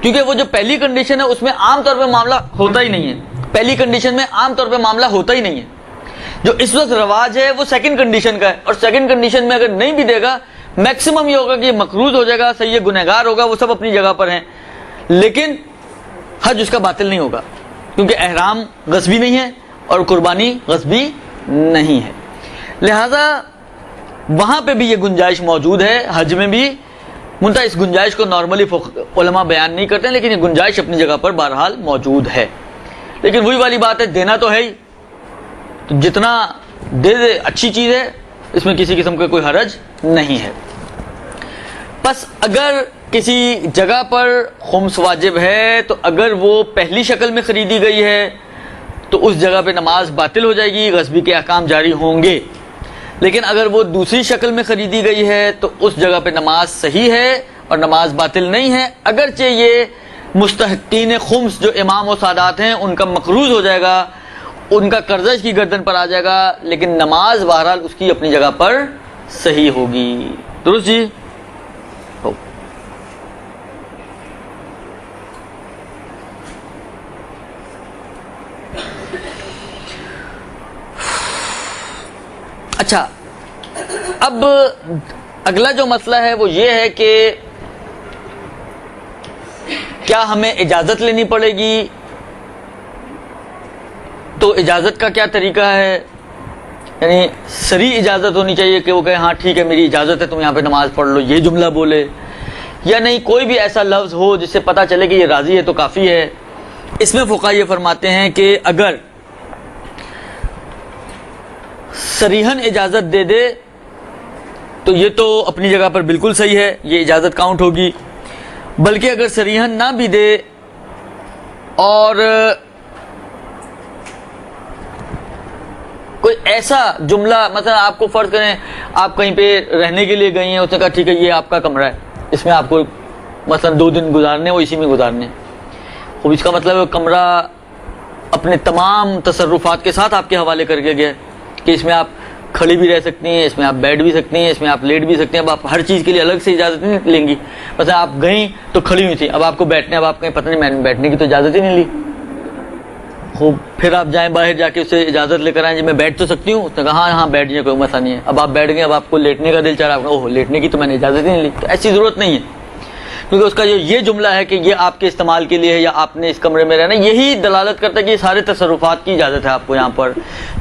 کیونکہ وہ جو پہلی کنڈیشن ہے اس میں عام طور پہ معاملہ ہوتا ہی نہیں ہے. پہلی کنڈیشن میں عام طور پہ معاملہ ہوتا ہی نہیں ہے. جو اس وقت رواج ہے وہ سیکنڈ کنڈیشن کا ہے, اور سیکنڈ کنڈیشن میں اگر نہیں بھی دے گا میکسیمم یہ ہوگا کہ یہ مقروض ہو جائے گا, صحیح ہے گنہگار ہوگا, وہ سب اپنی جگہ پر ہیں, لیکن حج اس کا باطل نہیں ہوگا کیونکہ احرام غصبی نہیں ہے اور قربانی غصبی نہیں ہے. لہذا وہاں پہ بھی یہ گنجائش موجود ہے, حج میں بھی. منتہا اس گنجائش کو نارملی علماء بیان نہیں کرتے ہیں, لیکن یہ گنجائش اپنی جگہ پر بہرحال موجود ہے. لیکن وہی والی بات ہے, دینا تو ہے ہی, تو جتنا دے دے اچھی چیز ہے, اس میں کسی قسم کا کوئی حرج نہیں ہے. بس اگر کسی جگہ پر خمس واجب ہے تو اگر وہ پہلی شکل میں خریدی گئی ہے تو اس جگہ پہ نماز باطل ہو جائے گی, غصبی کے احکام جاری ہوں گے. لیکن اگر وہ دوسری شکل میں خریدی گئی ہے تو اس جگہ پہ نماز صحیح ہے اور نماز باطل نہیں ہے, اگرچہ یہ مستحقین خمس جو امام و سادات ہیں ان کا مقروض ہو جائے گا, ان کا قرضہ اس کی گردن پر آ جائے گا, لیکن نماز بہرحال اس کی اپنی جگہ پر صحیح ہوگی. درست جی؟ اچھا, اب اگلا جو مسئلہ ہے وہ یہ ہے کہ کیا ہمیں اجازت لینی پڑے گی, تو اجازت کا کیا طریقہ ہے, یعنی صریح اجازت ہونی چاہیے کہ وہ کہے ہاں ٹھیک ہے میری اجازت ہے تم یہاں پہ نماز پڑھ لو, یہ جملہ بولے, یا نہیں کوئی بھی ایسا لفظ ہو جس سے پتہ چلے کہ یہ راضی ہے تو کافی ہے. اس میں فقہا یہ فرماتے ہیں کہ اگر صریحاً اجازت دے دے تو یہ تو اپنی جگہ پر بالکل صحیح ہے, یہ اجازت کاؤنٹ ہوگی. بلکہ اگر صریحاً نہ بھی دے اور کوئی ایسا جملہ, مثلا آپ کو فرض کریں آپ کہیں پہ رہنے کے لیے گئی ہیں, اس نے کہا ٹھیک ہے یہ آپ کا کمرہ ہے, اس میں آپ کو مثلا 2 دن گزارنے وہ اسی میں گزارنے, اب اس کا مطلب ہے کمرہ اپنے تمام تصرفات کے ساتھ آپ کے حوالے کر کے گیا کہ اس میں آپ کھڑی بھی رہ سکتی ہیں, اس میں آپ بیٹھ بھی سکتی ہیں, اس میں آپ لیٹ بھی سکتے ہیں. اب آپ ہر چیز کے لیے الگ سے اجازت نہیں لیں گی. مثلا آپ گئیں تو کھڑی ہوئی تھی, اب آپ کو بیٹھنے, اب آپ کہیں پتہ نہیں میں نے بیٹھنے کی تو اجازت ہی نہیں لی. خوب پھر آپ جائیں باہر جا کے اس سے اجازت لے کر آئیں, جی میں بیٹھ تو سکتی ہوں, اس نے کہا ہاں ہاں بیٹھ جائیں کوئی مسئلہ نہیں ہے. اب آپ بیٹھ گئے, اب آپ کو لیٹنے کا دل چاہ رہا, اوہ لیٹنے کی تو میں نے اجازت ہی نہیں لی. تو ایسی ضرورت نہیں ہے, کیونکہ اس کا جو یہ جملہ ہے کہ یہ آپ کے استعمال کے لیے ہے یا آپ نے اس کمرے میں رہنا, یہی دلالت کرتا ہے کہ یہ سارے تصرفات کی اجازت ہے آپ کو یہاں پر.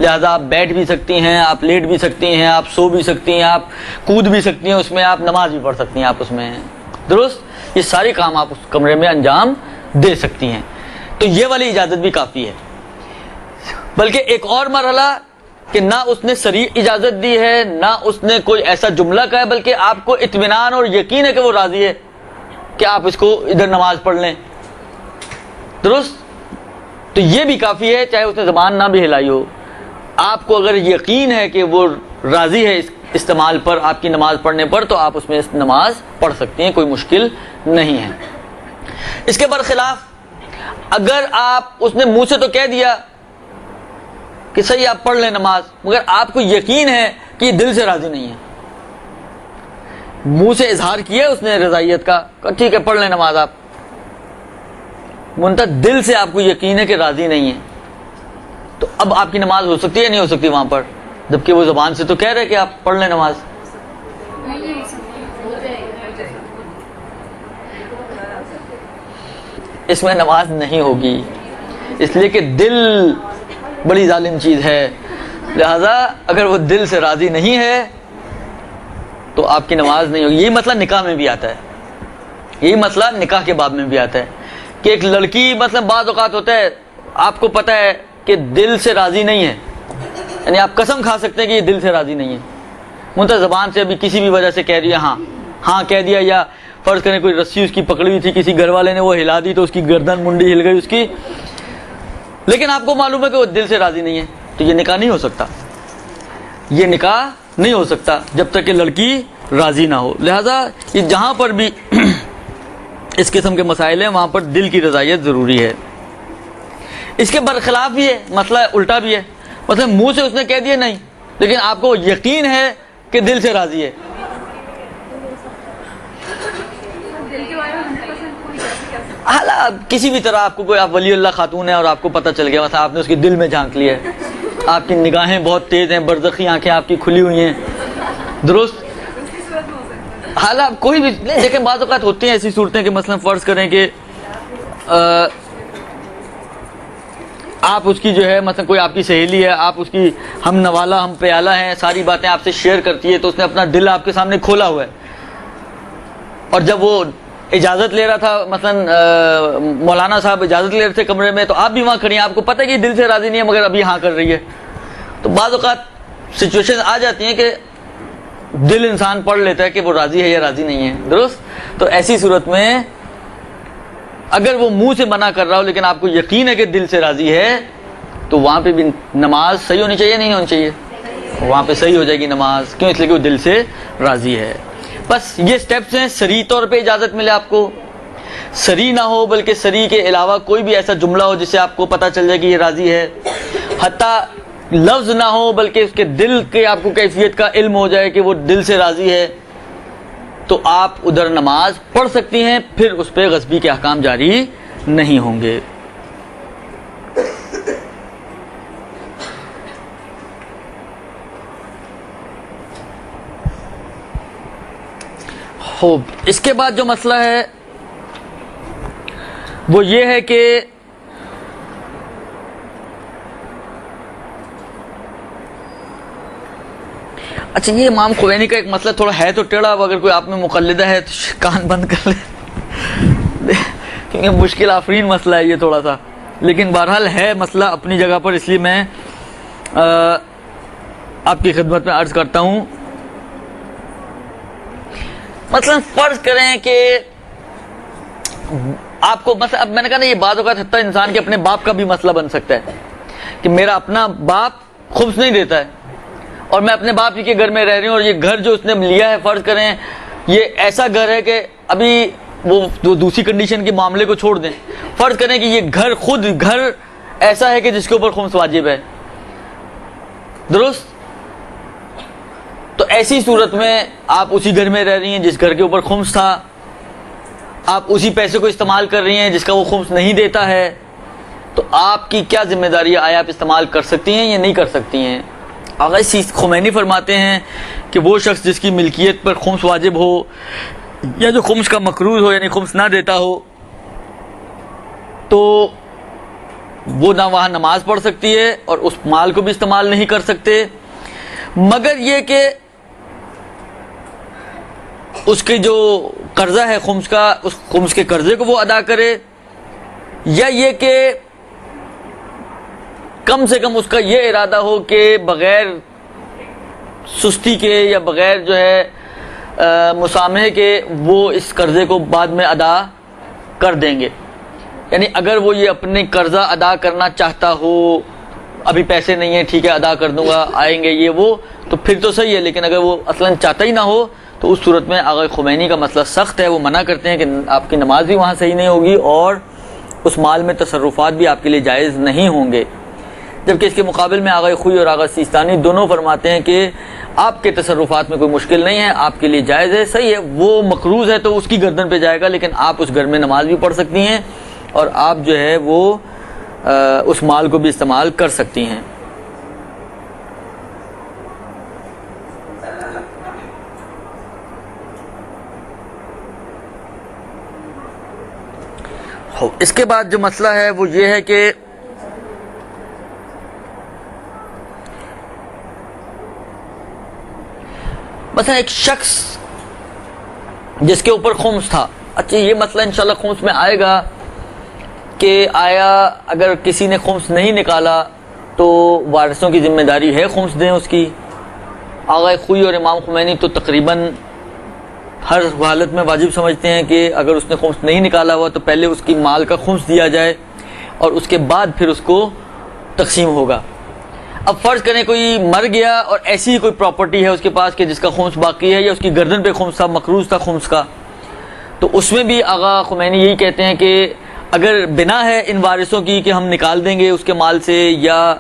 لہٰذا آپ بیٹھ بھی سکتی ہیں, آپ لیٹ بھی سکتی ہیں, آپ سو بھی سکتی ہیں, آپ کود بھی سکتی ہیں اس میں, آپ نماز بھی پڑھ سکتی ہیں آپ اس میں. درست, یہ سارے کام آپ اس کمرے میں انجام دے سکتی ہیں. تو یہ والی اجازت بھی کافی ہے. بلکہ ایک اور مرحلہ کہ نہ اس نے صریح اجازت دی ہے، نہ اس نے کوئی ایسا جملہ کہا ہے، بلکہ آپ کو اطمینان اور یقین ہے کہ وہ راضی ہے کہ آپ اس کو ادھر نماز پڑھ لیں، درست؟ تو یہ بھی کافی ہے، چاہے اس نے زبان نہ بھی ہلائی ہو، آپ کو اگر یقین ہے کہ وہ راضی ہے اس استعمال پر، آپ کی نماز پڑھنے پر، تو آپ اس میں نماز پڑھ سکتی ہیں، کوئی مشکل نہیں ہے۔ اس کے برخلاف اگر آپ اس نے منہ سے تو کہہ دیا کہ صحیح آپ پڑھ لیں نماز، مگر آپ کو یقین ہے کہ یہ دل سے راضی نہیں ہے، منہ سے اظہار کیا اس نے رضائیت کا، ٹھیک ہے پڑھ لیں نماز، آپ منتہا دل سے آپ کو یقین ہے کہ راضی نہیں ہے، تو اب آپ کی نماز ہو سکتی ہے نہیں ہو سکتی وہاں پر؟ جبکہ وہ زبان سے تو کہہ رہے کہ آپ پڑھ لیں نماز۔ اس میں نماز نہیں ہوگی، اس لیے کہ دل بڑی ظالم چیز ہے، لہذا اگر وہ دل سے راضی نہیں ہے تو آپ کی نماز نہیں ہوگی۔ یہی مسئلہ نکاح میں بھی آتا ہے، یہی مسئلہ نکاح کے باب میں بھی آتا ہے کہ ایک لڑکی مثلا بعض اوقات ہوتا ہے آپ کو پتہ ہے کہ دل سے راضی نہیں ہے، یعنی آپ قسم کھا سکتے ہیں کہ یہ دل سے راضی نہیں ہے، منتہا زبان سے ابھی کسی بھی وجہ سے کہہ رہی ہے ہاں ہاں کہہ دیا، یا فرض کریں کوئی رسی اس کی پکڑی ہوئی تھی کسی گھر والے نے، وہ ہلا دی تو اس کی گردن منڈی ہل گئی اس کی، لیکن آپ کو معلوم ہے کہ وہ دل سے راضی نہیں ہے، تو یہ نکاح نہیں ہو سکتا، یہ نکاح نہیں ہو سکتا جب تک کہ لڑکی راضی نہ ہو۔ لہذا یہ جہاں پر بھی اس قسم کے مسائل ہیں وہاں پر دل کی رضائیت ضروری ہے۔ اس کے برخلاف بھی ہے، مسئلہ الٹا بھی ہے، مثلا منہ سے اس نے کہہ دیا نہیں، لیکن آپ کو یقین ہے کہ دل سے راضی ہے، حالا کسی بھی طرح آپ کو کوئی، آپ ولی اللہ خاتون ہیں اور آپ کو پتہ چل گیا، مثلا آپ نے اس کے دل میں جھانک لیا ہے، آپ کی نگاہیں بہت تیز ہیں، برزخی آنکھیں آپ کی کھلی ہوئی ہیں، درست؟ حالا کوئی بھی دیکھیں، بعض اوقات ہوتی ہیں ایسی صورتیں کہ مثلا فرض کریں کہ آپ اس کی جو ہے مثلا کوئی آپ کی سہیلی ہے، آپ اس کی ہم نوالا ہم پیالہ ہیں، ساری باتیں آپ سے شیئر کرتی ہے، تو اس نے اپنا دل آپ کے سامنے کھولا ہوا ہے، اور جب وہ اجازت لے رہا تھا، مثلا مولانا صاحب اجازت لے رہے تھے کمرے میں، تو آپ بھی وہاں کھڑی ہیں، آپ کو پتہ ہے کہ دل سے راضی نہیں ہے مگر ابھی ہاں کر رہی ہے، تو بعض اوقات سچویشن آ جاتی ہیں کہ دل انسان پڑھ لیتا ہے کہ وہ راضی ہے یا راضی نہیں ہے، درست؟ تو ایسی صورت میں اگر وہ منہ سے منع کر رہا ہو لیکن آپ کو یقین ہے کہ دل سے راضی ہے، تو وہاں پہ بھی نماز صحیح ہونی چاہیے نہیں ہونی چاہیے؟ وہاں پہ صحیح ہو جائے گی نماز، کیوں؟ اس لیے کہ وہ دل سے راضی ہے۔ بس یہ سٹیپس ہیں، صریح طور پہ اجازت ملے آپ کو، صریح نہ ہو بلکہ صریح کے علاوہ کوئی بھی ایسا جملہ ہو جس سے آپ کو پتہ چل جائے کہ یہ راضی ہے، حتیٰ لفظ نہ ہو بلکہ اس کے دل کے آپ کو کیفیت کا علم ہو جائے کہ وہ دل سے راضی ہے، تو آپ ادھر نماز پڑھ سکتی ہیں، پھر اس پہ غصبی کے احکام جاری نہیں ہوں گے۔ خوب، اس کے بعد جو مسئلہ ہے وہ یہ ہے کہ اچھا، یہ امام خمینی کا ایک مسئلہ تھوڑا ہے تو ٹیڑھا، اگر کوئی آپ میں مقلدہ ہے تو کان بند کر لے کیونکہ مشکل آفرین مسئلہ ہے یہ تھوڑا سا، لیکن بہرحال ہے مسئلہ اپنی جگہ پر، اس لیے میں آپ کی خدمت میں عرض کرتا ہوں۔ مثلا فرض کریں کہ آپ کو مثلا، اب میں نے کہا نا یہ بعض اوقات حتیٰ انسان کے اپنے باپ کا بھی مسئلہ بن سکتا ہے کہ میرا اپنا باپ خبز نہیں دیتا ہے اور میں اپنے باپ ہی کے گھر میں رہ رہی ہوں، اور یہ گھر جو اس نے لیا ہے فرض کریں یہ ایسا گھر ہے کہ ابھی وہ دوسری کنڈیشن کے معاملے کو چھوڑ دیں، فرض کریں کہ یہ گھر ایسا ہے کہ جس کے اوپر خمس واجب ہے، درست؟ تو ایسی صورت میں آپ اسی گھر میں رہ رہی ہیں جس گھر کے اوپر خمس تھا، آپ اسی پیسے کو استعمال کر رہی ہیں جس کا وہ خمس نہیں دیتا ہے، تو آپ کی کیا ذمہ داری ہے؟ آیا آپ استعمال کر سکتی ہیں یا نہیں کر سکتی ہیں؟ آغا خمینی فرماتے ہیں کہ وہ شخص جس کی ملکیت پر خمس واجب ہو یا جو خمس کا مقروض ہو یعنی خمس نہ دیتا ہو، تو وہ نہ وہاں نماز پڑھ سکتی ہے اور اس مال کو بھی استعمال نہیں کر سکتے، مگر یہ کہ اس کی جو قرضہ ہے خمس کا، اس خمس کے قرضے کو وہ ادا کرے، یا یہ کہ کم سے کم اس کا یہ ارادہ ہو کہ بغیر سستی کے یا بغیر جو ہے مسامحے کے وہ اس قرضے کو بعد میں ادا کر دیں گے. یعنی اگر وہ یہ اپنے قرضہ ادا کرنا چاہتا ہو، ابھی پیسے نہیں ہیں، ٹھیک ہے ادا کر دوں گا، آئیں گے یہ وہ، تو پھر تو صحیح ہے. لیکن اگر وہ اصلاً چاہتا ہی نہ ہو تو اس صورت میں آقا خمینی کا مسئلہ سخت ہے. وہ منع کرتے ہیں کہ آپ کی نماز بھی وہاں صحیح نہیں ہوگی اور اس مال میں تصرفات بھی آپ کے لیے جائز نہیں ہوں گے. جبکہ اس کے مقابل میں آقا خوئی اور آقا سیستانی دونوں فرماتے ہیں کہ آپ کے تصرفات میں کوئی مشکل نہیں ہے، آپ کے لیے جائز ہے، صحیح ہے. وہ مقروض ہے تو اس کی گردن پہ جائے گا، لیکن آپ اس گھر میں نماز بھی پڑھ سکتی ہیں اور آپ جو ہے وہ اس مال کو بھی استعمال کر سکتی ہیں. اس کے بعد جو مسئلہ ہے وہ یہ ہے کہ مثلا ایک شخص جس کے اوپر خمس تھا. اچھا یہ مسئلہ انشاءاللہ خمس میں آئے گا کہ آیا اگر کسی نے خمس نہیں نکالا تو وارثوں کی ذمہ داری ہے خمس دیں اس کی. آقا خوئی اور امام خمینی تو تقریباً ہر حالت میں واجب سمجھتے ہیں کہ اگر اس نے خمس نہیں نکالا ہوا تو پہلے اس کی مال کا خمس دیا جائے اور اس کے بعد پھر اس کو تقسیم ہوگا. اب فرض کریں کوئی مر گیا اور ایسی ہی کوئی پراپرٹی ہے اس کے پاس کہ جس کا خمس باقی ہے یا اس کی گردن پہ خمس تھا، مقروض تھا خمس کا، تو اس میں بھی آقا خمینی یہی کہتے ہیں کہ اگر بنا ہے ان وارثوں کی کہ ہم نکال دیں گے اس کے مال سے یا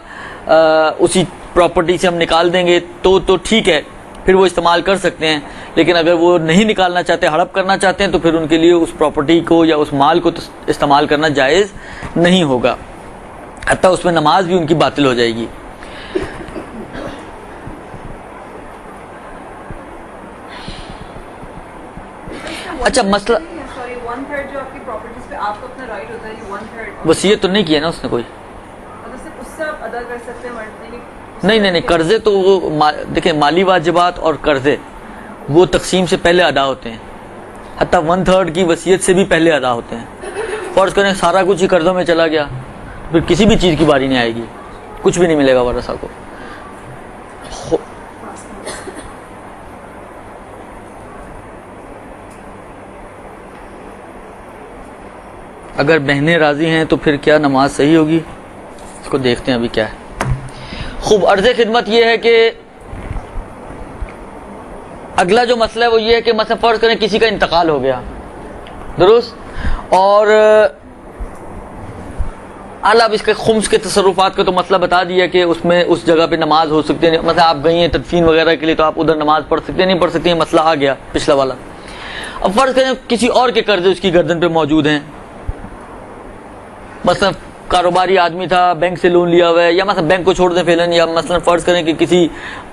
اسی پراپرٹی سے ہم نکال دیں گے تو ٹھیک ہے، پھر وہ استعمال کر سکتے ہیں. لیکن اگر وہ نہیں نکالنا چاہتے، ہڑپ کرنا چاہتے ہیں، تو پھر ان کے لیے اس پراپرٹی کو یا اس مال کو استعمال کرنا جائز نہیں ہوگا، حتیٰ اس میں نماز بھی ان کی باطل ہو جائے گی. اچھا مسئلہ وصیت تو نہیں کیا نا اس نے کوئی، نہیں قرضے تو وہ دیکھیں مالی واجبات اور قرضے وہ تقسیم سے پہلے ادا ہوتے ہیں، حتیٰ 1/3 کی وصیت سے بھی پہلے ادا ہوتے ہیں. فرض کریں سارا کچھ ہی قرضوں میں چلا گیا، پھر کسی بھی چیز کی باری نہیں آئے گی، کچھ بھی نہیں ملے گا ورثہ کو. اگر بہنیں راضی ہیں تو پھر کیا نماز صحیح ہوگی؟ اس کو دیکھتے ہیں ابھی کیا ہے. خوب عرض خدمت یہ ہے کہ اگلا جو مسئلہ ہے وہ یہ ہے کہ مثلا فرض کریں کسی کا انتقال ہو گیا، درست، اور اب اس کے خمس کے تصرفات کا تو مسئلہ بتا دیا کہ اس میں اس جگہ پہ نماز ہو سکتی ہے، مثلا آپ گئی ہیں تدفین وغیرہ کے لیے تو آپ ادھر نماز پڑھ سکتے ہیں، نہیں پڑھ سکتے ہیں، مسئلہ آ گیا پچھلا والا. اب فرض کریں کسی اور کے قرضے اس کی گردن پہ موجود ہیں، مثلا کاروباری آدمی تھا، بینک سے لون لیا ہوا ہے، یا مثلا بینک کو چھوڑ دیں فیلن، یا مثلا فرض کریں کہ کسی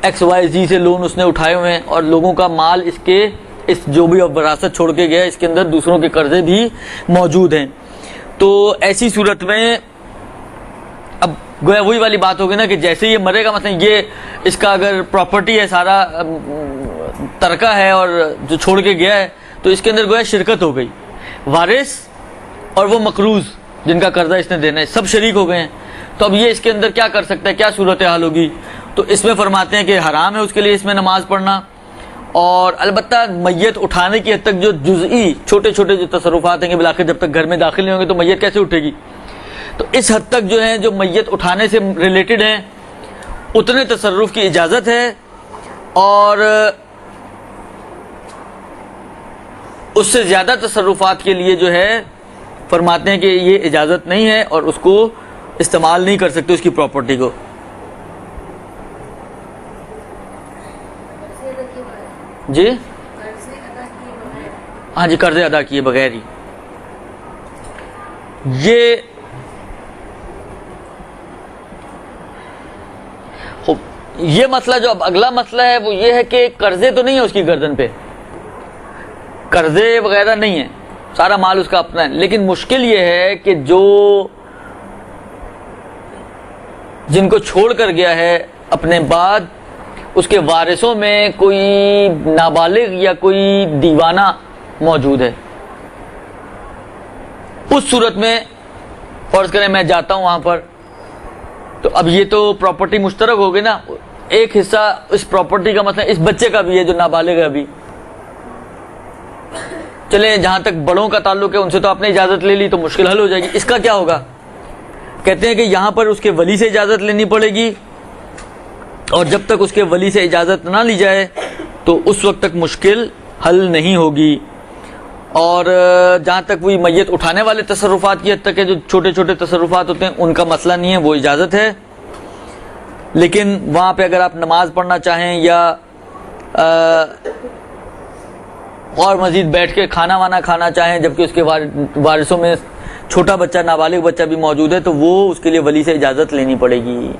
XYZ سے لون اس نے اٹھائے ہوئے ہیں اور لوگوں کا مال اس جو بھی وراثت چھوڑ کے گیا اس کے اندر دوسروں کے قرضے بھی موجود ہیں. تو ایسی صورت میں اب گویا وہی والی بات ہوگی نا کہ جیسے یہ مرے گا، مثلا یہ اس کا اگر پراپرٹی ہے سارا ترکہ ہے اور جو چھوڑ کے گیا ہے تو اس کے اندر گویا شرکت ہو گئی، وارث اور وہ مقروض جن کا قرضہ اس نے دینا ہے سب شریک ہو گئے ہیں. تو اب یہ اس کے اندر کیا کر سکتا ہے، کیا صورتحال ہوگی؟ تو اس میں فرماتے ہیں کہ حرام ہے اس کے لیے اس میں نماز پڑھنا، اور البتہ میت اٹھانے کی حد تک جو جزئی چھوٹے چھوٹے جو تصرفات ہیں کہ بالآخر جب تک گھر میں داخل نہیں ہوں گے تو میت کیسے اٹھے گی، تو اس حد تک جو ہیں جو میت اٹھانے سے ریلیٹڈ ہیں اتنے تصرف کی اجازت ہے، اور اس سے زیادہ تصرفات کے لیے جو ہے فرماتے ہیں کہ یہ اجازت نہیں ہے اور اس کو استعمال نہیں کر سکتے اس کی پراپرٹی کو. جی ہاں جی، قرضے ادا کیے بغیر ہی. یہ مسئلہ جو اب اگلا مسئلہ ہے وہ یہ ہے کہ قرضے تو نہیں ہے اس کی گردن پہ، قرضے وغیرہ نہیں ہے، سارا مال اس کا اپنا ہے، لیکن مشکل یہ ہے کہ جن کو چھوڑ کر گیا ہے اپنے بعد اس کے وارثوں میں کوئی نابالغ یا کوئی دیوانہ موجود ہے. اس صورت میں فرض کریں میں جاتا ہوں وہاں پر تو اب یہ تو پراپرٹی مشترک ہو گئی نا, ایک حصہ اس پراپرٹی کا مثلا اس بچے کا بھی ہے جو نابالغ ہے ابھی. چلیں جہاں تک بڑوں کا تعلق ہے ان سے تو آپ نے اجازت لے لی تو مشکل حل ہو جائے گی. اس کا کیا ہوگا؟ کہتے ہیں کہ یہاں پر اس کے ولی سے اجازت لینی پڑے گی, اور جب تک اس کے ولی سے اجازت نہ لی جائے تو اس وقت تک مشکل حل نہیں ہوگی. اور جہاں تک وہی میت اٹھانے والے تصرفات کی حد تک ہے, جو چھوٹے چھوٹے تصرفات ہوتے ہیں ان کا مسئلہ نہیں ہے, وہ اجازت ہے. لیکن وہاں پہ اگر آپ نماز پڑھنا چاہیں یا اور مزید بیٹھ کے کھانا وانا کھانا چاہیں جبکہ اس کے وارثوں میں چھوٹا بچہ نابالغ بچہ بھی موجود ہے تو وہ اس کے لیے ولی سے اجازت لینی پڑے گی.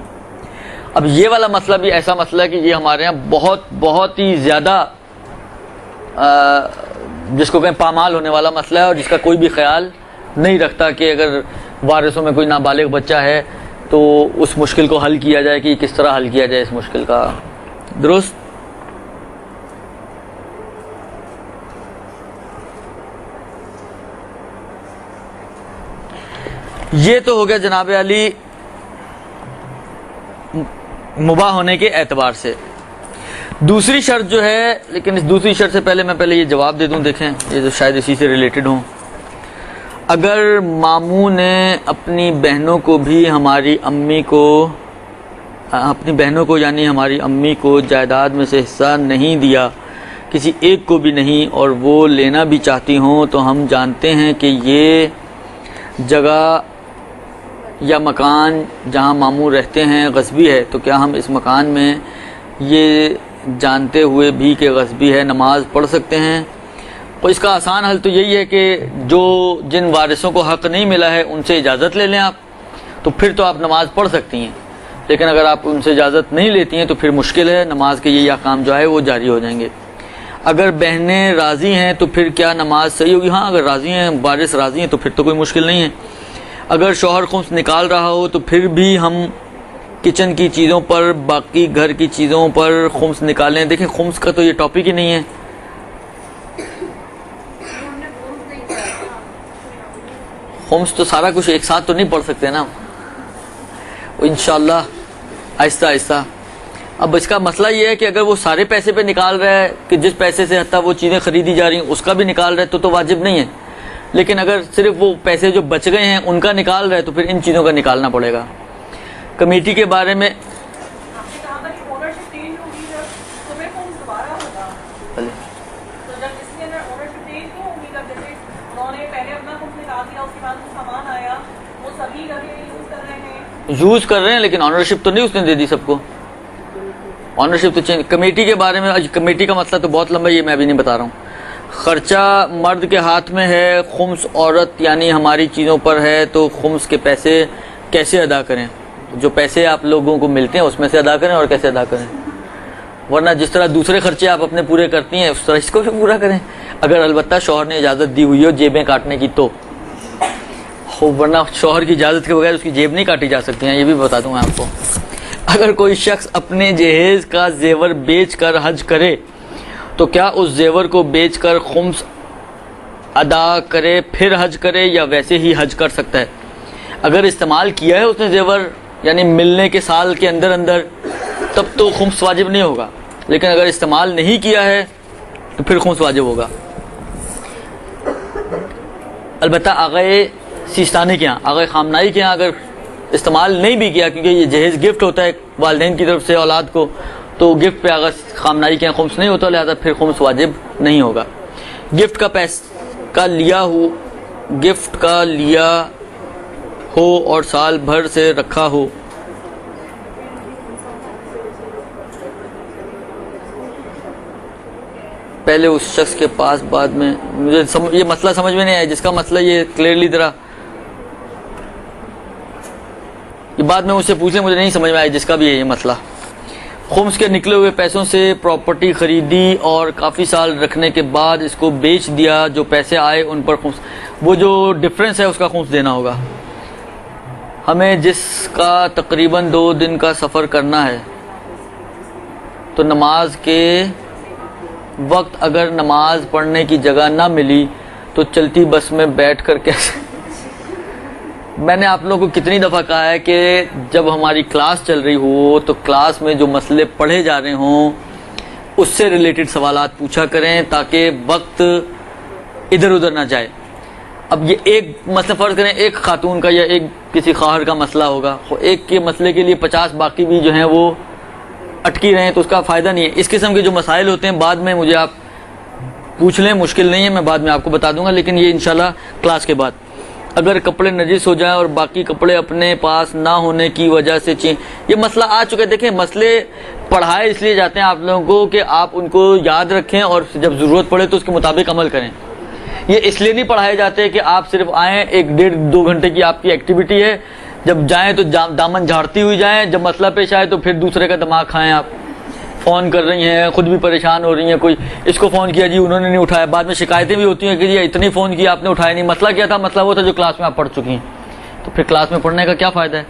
اب یہ والا مسئلہ بھی ایسا مسئلہ ہے کہ یہ ہمارے یہاں بہت ہی زیادہ جس کو کہیں پامال ہونے والا مسئلہ ہے, اور جس کا کوئی بھی خیال نہیں رکھتا کہ اگر وارثوں میں کوئی نابالغ بچہ ہے تو اس مشکل کو حل کیا جائے کہ کس طرح حل کیا جائے اس مشکل کا. درست؟ یہ تو ہو گیا جناب علی مباح ہونے کے اعتبار سے. دوسری شرط جو ہے, لیکن اس دوسری شرط سے پہلے میں یہ جواب دے دوں, دیکھیں یہ جو شاید اسی سے ریلیٹڈ ہوں. اگر ماموں نے اپنی بہنوں کو بھی اپنی بہنوں کو یعنی ہماری امی کو جائیداد میں سے حصہ نہیں دیا, کسی ایک کو بھی نہیں, اور وہ لینا بھی چاہتی ہوں, تو ہم جانتے ہیں کہ یہ جگہ یا مکان جہاں ماموں رہتے ہیں غصبی ہے, تو کیا ہم اس مکان میں یہ جانتے ہوئے بھی کہ غصبی ہے نماز پڑھ سکتے ہیں؟ اور اس کا آسان حل تو یہی ہے کہ جن وارثوں کو حق نہیں ملا ہے ان سے اجازت لے لیں آپ, تو پھر تو آپ نماز پڑھ سکتی ہیں. لیکن اگر آپ ان سے اجازت نہیں لیتی ہیں تو پھر مشکل ہے, نماز کے یہ احکام جو ہے وہ جاری ہو جائیں گے. اگر بہنیں راضی ہیں تو پھر کیا نماز صحیح ہوگی؟ ہاں اگر راضی ہیں, وارث راضی ہیں تو پھر تو کوئی مشکل نہیں ہے. اگر شوہر خمس نکال رہا ہو تو پھر بھی ہم کچن کی چیزوں پر, باقی گھر کی چیزوں پر خمس نکالیں. دیکھیں خمس کا تو یہ ٹاپک ہی نہیں ہے. خمس تو سارا کچھ ایک ساتھ تو نہیں پڑھ سکتے نا, انشاءاللہ آہستہ آہستہ. اب اس کا مسئلہ یہ ہے کہ اگر وہ سارے پیسے پہ نکال رہا ہے کہ جس پیسے سے حتیٰ وہ چیزیں خریدی جا رہی ہیں اس کا بھی نکال رہا ہے تو واجب نہیں ہے. لیکن اگر صرف وہ پیسے جو بچ گئے ہیں ان کا نکال رہا ہے تو پھر ان چیزوں کا نکالنا پڑے گا. کمیٹی کے بارے میں یوز کر رہے ہیں, لیکن آنرشپ تو نہیں اس نے دے دی سب کو. آنرشپ تو چینج. کمیٹی کے بارے میں, کمیٹی کا مسئلہ تو بہت لمبا ہے, یہ میں ابھی نہیں بتا رہا ہوں. خرچہ مرد کے ہاتھ میں ہے, خمس عورت یعنی ہماری چیزوں پر ہے, تو خمس کے پیسے کیسے ادا کریں؟ جو پیسے آپ لوگوں کو ملتے ہیں اس میں سے ادا کریں, اور کیسے ادا کریں؟ ورنہ جس طرح دوسرے خرچے آپ اپنے پورے کرتی ہیں اس طرح اس کو بھی پورا کریں, اگر البتہ شوہر نے اجازت دی ہوئی ہو جیبیں کاٹنے کی تو. ورنہ شوہر کی اجازت کے بغیر اس کی جیب نہیں کاٹی جا سکتی ہیں, یہ بھی بتا دوں میں آپ کو. اگر کوئی شخص اپنے جہیز کا زیور بیچ کر حج کرے تو کیا اس زیور کو بیچ کر خمس ادا کرے پھر حج کرے, یا ویسے ہی حج کر سکتا ہے؟ اگر استعمال کیا ہے اس نے زیور یعنی ملنے کے سال کے اندر تب تو خمس واجب نہیں ہوگا, لیکن اگر استعمال نہیں کیا ہے تو پھر خمس واجب ہوگا. البتہ آغائے سیستانی کے یہاں, آغائے خامنائی کے یہاں اگر استعمال نہیں بھی کیا, کیونکہ یہ جہیز گفٹ ہوتا ہے والدین کی طرف سے اولاد کو, تو گفٹ پہ اگر خامنائی کے یہاں خمس نہیں ہوتا, لہذا پھر خمس واجب نہیں ہوگا. گفٹ کا گفٹ کا لیا ہو اور سال بھر سے رکھا ہو, پہلے اس شخص کے پاس, بعد میں مجھے یہ مسئلہ سمجھ میں نہیں آیا, جس کا مسئلہ یہ کلیئرلی ذرا یہ بات میں مجھ سے پوچھیں, مجھے نہیں سمجھ میں آیا جس کا بھی ہے یہ مسئلہ. خمس کے نکلے ہوئے پیسوں سے پراپرٹی خریدی اور کافی سال رکھنے کے بعد اس کو بیچ دیا, جو پیسے آئے ان پر خمس, وہ جو ڈفرینس ہے اس کا خمس دینا ہوگا. ہمیں جس کا تقریباً 2 دن کا سفر کرنا ہے تو نماز کے وقت اگر نماز پڑھنے کی جگہ نہ ملی تو چلتی بس میں بیٹھ کر کیسے میں نے آپ لوگوں کو کتنی دفعہ کہا ہے کہ جب ہماری کلاس چل رہی ہو تو کلاس میں جو مسئلے پڑھے جا رہے ہوں اس سے ریلیٹڈ سوالات پوچھا کریں تاکہ وقت ادھر ادھر نہ جائے. اب یہ ایک مسئلہ فرض کریں ایک خاتون کا یا ایک کسی خواہر کا مسئلہ ہوگا, ایک کے مسئلے کے لیے 50 باقی بھی جو ہیں وہ اٹکی رہے ہیں تو اس کا فائدہ نہیں ہے. اس قسم کے جو مسائل ہوتے ہیں بعد میں مجھے آپ پوچھ لیں, مشکل نہیں ہے, میں بعد میں آپ کو بتا دوں گا, لیکن یہ انشاءاللہ کلاس کے بعد. اگر کپڑے نجس ہو جائیں اور باقی کپڑے اپنے پاس نہ ہونے کی وجہ سے یہ مسئلہ آ چکا ہے. دیکھیں مسئلے پڑھائے اس لیے جاتے ہیں آپ لوگوں کو کہ آپ ان کو یاد رکھیں اور جب ضرورت پڑے تو اس کے مطابق عمل کریں. یہ اس لیے نہیں پڑھائے جاتے کہ آپ صرف آئیں, 1-1.5-2 گھنٹے کی آپ کی ایکٹیویٹی ہے, جب جائیں تو دامن جھاڑتی ہوئی جائیں, جب مسئلہ پیش آئے تو پھر دوسرے کا دماغ کھائیں. آپ فون کر رہی ہیں, خود بھی پریشان ہو رہی ہیں, کوئی اس کو فون کیا جی انہوں نے نہیں اٹھایا, بعد میں شکایتیں بھی ہوتی ہیں کہ جی اتنی فون کیا آپ نے اٹھایا نہیں. مسئلہ کیا تھا؟ مسئلہ وہ تھا جو کلاس میں آپ پڑھ چکی ہیں. تو پھر کلاس میں پڑھنے کا کیا فائدہ ہے؟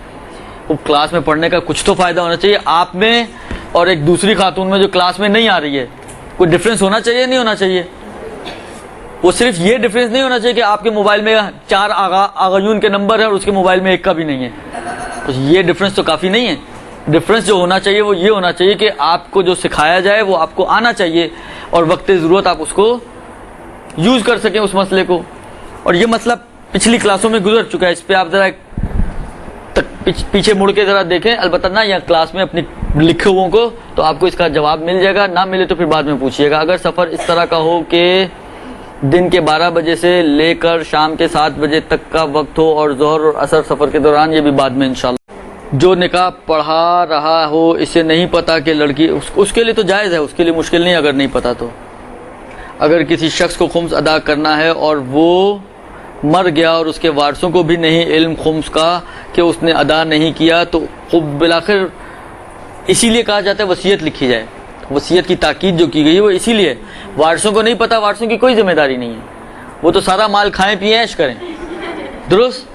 وہ کلاس میں پڑھنے کا کچھ تو فائدہ ہونا چاہیے آپ میں اور ایک دوسری خاتون میں جو کلاس میں نہیں آ رہی ہے. کوئی ڈفرینس ہونا چاہیے نہیں ہونا چاہیے؟ وہ صرف یہ ڈفرینس نہیں ہونا چاہیے کہ آپ کے موبائل میں 4 آغیون کے نمبر ہے اور اس کے موبائل میں 1 کا بھی نہیں ہے. تو یہ ڈفرینس تو کافی نہیں ہے. ڈفرینس جو ہونا چاہیے وہ یہ ہونا چاہیے کہ آپ کو جو سکھایا جائے وہ آپ کو آنا چاہیے اور وقت ضرورت آپ اس کو یوز کر سکیں اس مسئلے کو. اور یہ مسئلہ پچھلی کلاسوں میں گزر چکا ہے, اس پہ آپ ذرا پیچھے مڑ کے ذرا دیکھیں. البتہ نہ یا کلاس میں اپنی لکھے ہوئوں کو تو آپ کو اس کا جواب مل جائے گا, نہ ملے تو پھر بعد میں پوچھیے گا. اگر سفر اس طرح کا ہو کہ دن کے 12 بجے سے لے کر شام کے 7 بجے تک کا وقت ہو اور ظہر اور عصر سفر کے دوران, یہ بھی بعد میں انشاءاللہ. جو نکاح پڑھا رہا ہو اسے نہیں پتا کہ لڑکی اس کے لیے تو جائز ہے, اس کے لیے مشکل نہیں اگر نہیں پتا تو. اگر کسی شخص کو خمس ادا کرنا ہے اور وہ مر گیا اور اس کے وارثوں کو بھی نہیں علم خمس کا کہ اس نے ادا نہیں کیا تو خود بالآخر اسی لیے کہا جاتا ہے وصیت لکھی جائے. وصیت کی تاکید جو کی گئی ہے وہ اسی لیے, وارثوں کو نہیں پتا, وارثوں کی کوئی ذمہ داری نہیں ہے, وہ تو سارا مال کھائیں پییں عیش کریں. درست.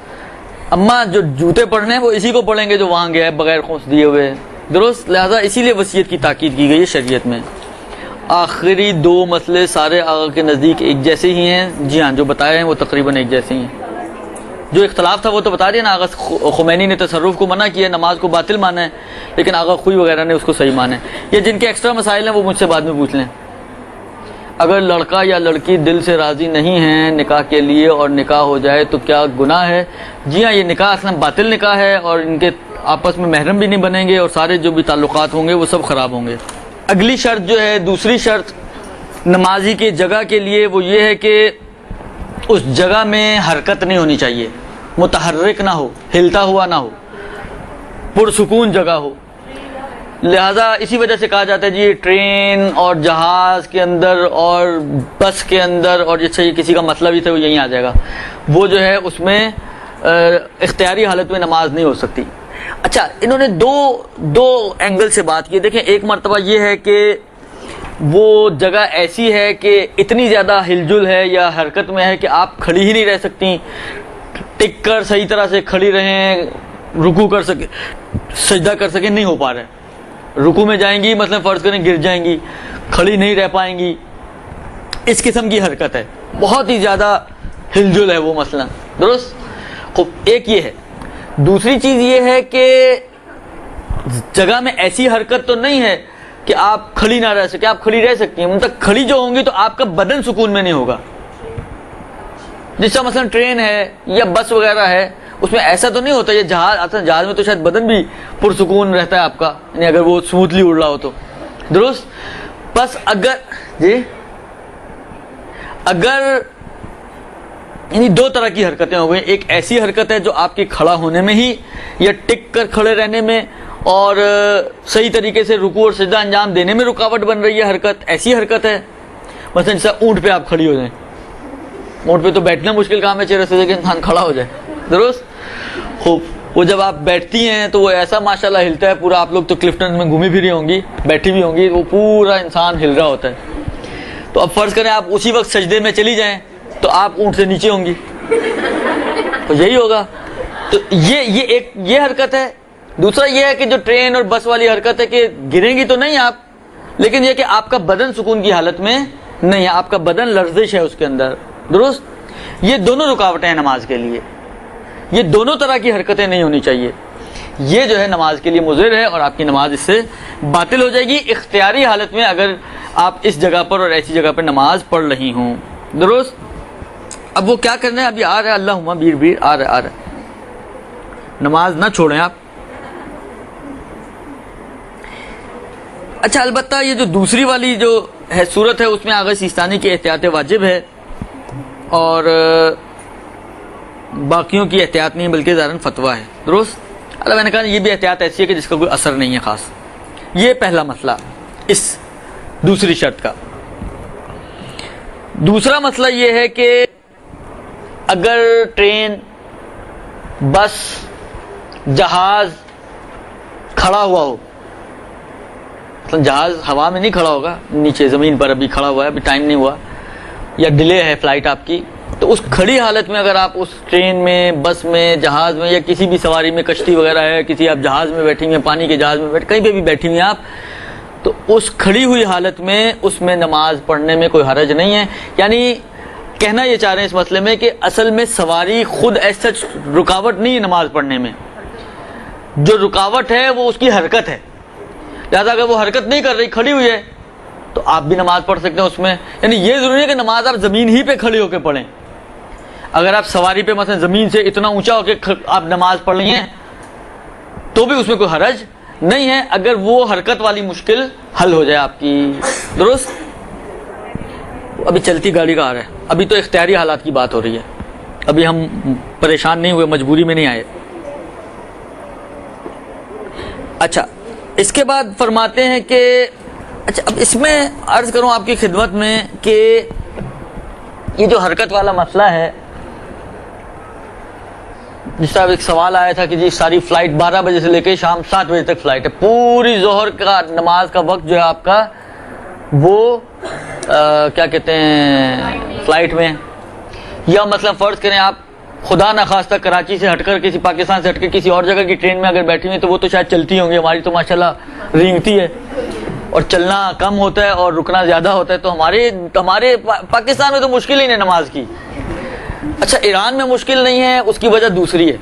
اماں جو جوتے پڑھنے ہیں وہ اسی کو پڑھیں گے جو وہاں گیا ہے بغیر خمس دیے ہوئے. درست. لہذا اسی لیے وصیت کی تاکید کی گئی ہے شریعت میں. آخری 2 مسئلے سارے آقا کے نزدیک ایک جیسے ہی ہیں. جی ہاں, جو بتائے ہیں وہ تقریباً ایک جیسے ہی ہیں. جو اختلاف تھا وہ تو بتا دیا نا, آغا خمینی نے تصرف کو منع کیا, نماز کو باطل مانا ہے, لیکن آغا خوئی وغیرہ نے اس کو صحیح مانا ہے. یہ جن کے ایکسٹرا مسائل ہیں وہ مجھ سے بعد میں پوچھ لیں. اگر لڑکا یا لڑکی دل سے راضی نہیں ہیں نکاح کے لیے اور نکاح ہو جائے تو کیا گناہ ہے؟ جی ہاں, یہ نکاح اصلا باطل نکاح ہے اور ان کے آپس میں محرم بھی نہیں بنیں گے اور سارے جو بھی تعلقات ہوں گے وہ سب خراب ہوں گے. اگلی شرط جو ہے, دوسری شرط نمازی کی جگہ کے لیے وہ یہ ہے کہ اس جگہ میں حرکت نہیں ہونی چاہیے, متحرک نہ ہو, ہلتا ہوا نہ ہو, پرسکون جگہ ہو. لہذا اسی وجہ سے کہا جاتا ہے جی ٹرین اور جہاز کے اندر اور بس کے اندر, اور جیسے یہ کسی کا مسئلہ بھی تھا وہ یہیں آ جائے گا, وہ جو ہے اس میں اختیاری حالت میں نماز نہیں ہو سکتی. اچھا, انہوں نے دو اینگل سے بات کی. دیکھیں, ایک مرتبہ یہ ہے کہ وہ جگہ ایسی ہے کہ اتنی زیادہ ہلجل ہے یا حرکت میں ہے کہ آپ کھڑی ہی نہیں رہ سکتی, ٹک کر صحیح طرح سے کھڑی رہیں, رکوع کر سکیں, سجدہ کر سکیں, نہیں ہو پا رہے. رکوع میں جائیں گی مثلا فرض کریں گر جائیں گی, کھڑی نہیں رہ پائیں گی, اس قسم کی حرکت ہے, بہت ہی زیادہ ہلجل ہے وہ مسئلہ. درست. خوب, ایک یہ ہے. دوسری چیز یہ ہے کہ جگہ میں ایسی حرکت تو نہیں ہے کہ آپ کھڑی نہ رہ سکیں, آپ کھڑی رہ سکتی ہیں, ان تک کھڑی جو ہوں گی تو آپ کا بدن سکون میں نہیں ہوگا. جس طرح مثلا ٹرین ہے یا بس وغیرہ ہے اس میں ایسا تو نہیں ہوتا. یہ جہاز میں تو شاید بدن بھی پرسکون رہتا ہے آپ کا, یعنی اگر وہ سموتھلی اڑ رہا ہو تو. درست. بس اگر یعنی 2 طرح کی حرکتیں ہو گئی. ایک ایسی حرکت ہے جو آپ کے کھڑا ہونے میں ہی یا ٹک کر کھڑے رہنے میں اور صحیح طریقے سے رکوع اور سجدہ انجام دینے میں رکاوٹ بن رہی ہے حرکت. ایسی حرکت ہے مثلا جیسا اونٹ پہ آپ کھڑی ہو جائیں. اونٹ پہ تو بیٹھنا مشکل کام ہے, چہرے سے کہ انسان کھڑا ہو جائے. درست. خوب. وہ جب آپ بیٹھتی ہیں تو وہ ایسا ماشاءاللہ ہلتا ہے پورا. آپ لوگ تو کلفٹن میں گھومی پھری ہوں گی, بیٹھی بھی ہوں گی, وہ پورا انسان ہل رہا ہوتا ہے. تو اب فرض کریں آپ اسی وقت سجدے میں چلی جائیں تو آپ اونٹ سے نیچے ہوں گی, تو یہی ہوگا. تو یہ حرکت ہے. دوسرا یہ ہے کہ جو ٹرین اور بس والی حرکت ہے کہ گریں گی تو نہیں آپ, لیکن یہ کہ آپ کا بدن سکون کی حالت میں نہیں ہے, آپ کا بدن لرزش ہے اس کے اندر. درست. یہ دونوں رکاوٹیں ہیں نماز کے لیے. یہ دونوں طرح کی حرکتیں نہیں ہونی چاہیے. یہ جو ہے نماز کے لیے مضر ہے اور آپ کی نماز اس سے باطل ہو جائے گی اختیاری حالت میں اگر آپ اس جگہ پر اور ایسی جگہ پر نماز پڑھ رہی ہوں. درست. اب وہ کیا کرنا ہے, ابھی آ رہا ہے اللہم بیر بیر آ رہا ہے. نماز نہ چھوڑیں آپ. اچھا البتہ یہ جو دوسری والی جو ہے صورت ہے اس میں آغاز سیستانی کی احتیاط واجب ہے اور باقیوں کی احتیاط نہیں بلکہ ظاہراً فتویٰ ہے. درست. اللہ میں نے کہا یہ بھی احتیاط ایسی ہے کہ جس کا کوئی اثر نہیں ہے خاص. یہ پہلا مسئلہ اس دوسری شرط کا. دوسرا مسئلہ یہ ہے کہ اگر ٹرین, بس, جہاز کھڑا ہوا ہو, مثلا جہاز ہوا میں نہیں کھڑا ہوگا, نیچے زمین پر ابھی کھڑا ہوا ہے, ابھی ٹائم نہیں ہوا, یا ڈیلے ہے فلائٹ آپ کی, تو اس کھڑی حالت میں اگر آپ اس ٹرین میں, بس میں, جہاز میں یا کسی بھی سواری میں, کشتی وغیرہ ہے, کسی آپ جہاز میں بیٹھی ہوئی ہیں, پانی کے جہاز میں بیٹھ, کہیں پہ بھی بیٹھی ہوئی ہیں آپ, تو اس کھڑی ہوئی حالت میں اس میں نماز پڑھنے میں کوئی حرج نہیں ہے. یعنی کہنا یہ چاہ رہے ہیں اس مسئلے میں کہ اصل میں سواری خود ایسا رکاوٹ نہیں ہے نماز پڑھنے میں, جو رکاوٹ ہے وہ اس کی حرکت ہے. لہٰذا اگر وہ حرکت نہیں کر رہی, کھڑی ہوئی ہے, تو آپ بھی نماز پڑھ سکتے ہیں اس میں. یعنی یہ ضروری ہے کہ نماز آپ زمین ہی پہ کھڑے ہو کے پڑھیں. اگر آپ سواری پہ مثلا زمین سے اتنا اونچا ہو کے آپ نماز پڑھ رہی ہیں تو بھی اس میں کوئی حرج نہیں ہے, اگر وہ حرکت والی مشکل حل ہو جائے آپ کی. درست. ابھی چلتی گاڑی کا آ رہا ہے, ابھی تو اختیاری حالات کی بات ہو رہی ہے, ابھی ہم پریشان نہیں ہوئے, مجبوری میں نہیں آئے. اچھا اس کے بعد فرماتے ہیں کہ اچھا اب اس میں عرض کروں آپ کی خدمت میں کہ یہ جو حرکت والا مسئلہ ہے, جس طرح ایک سوال آیا تھا کہ جی ساری فلائٹ 12 بجے سے لے کے شام 7 بجے تک فلائٹ ہے, پوری ظہر کا نماز کا وقت جو ہے آپ کا وہ کیا کہتے ہیں فلائٹ میں, یا مثلا فرض کریں آپ خدا نخواستہ کراچی سے ہٹ کر کسی پاکستان سے ہٹ کر کسی اور جگہ کی ٹرین میں اگر بیٹھی ہوئی تو وہ تو شاید چلتی ہوں گی, ہماری تو ماشاءاللہ رینگتی ہے اور چلنا کم ہوتا ہے اور رکنا زیادہ ہوتا ہے, تو ہمارے پاکستان میں تو مشکل ہی نہیں نماز کی. اچھا ایران میں مشکل نہیں ہے, اس کی وجہ دوسری ہے.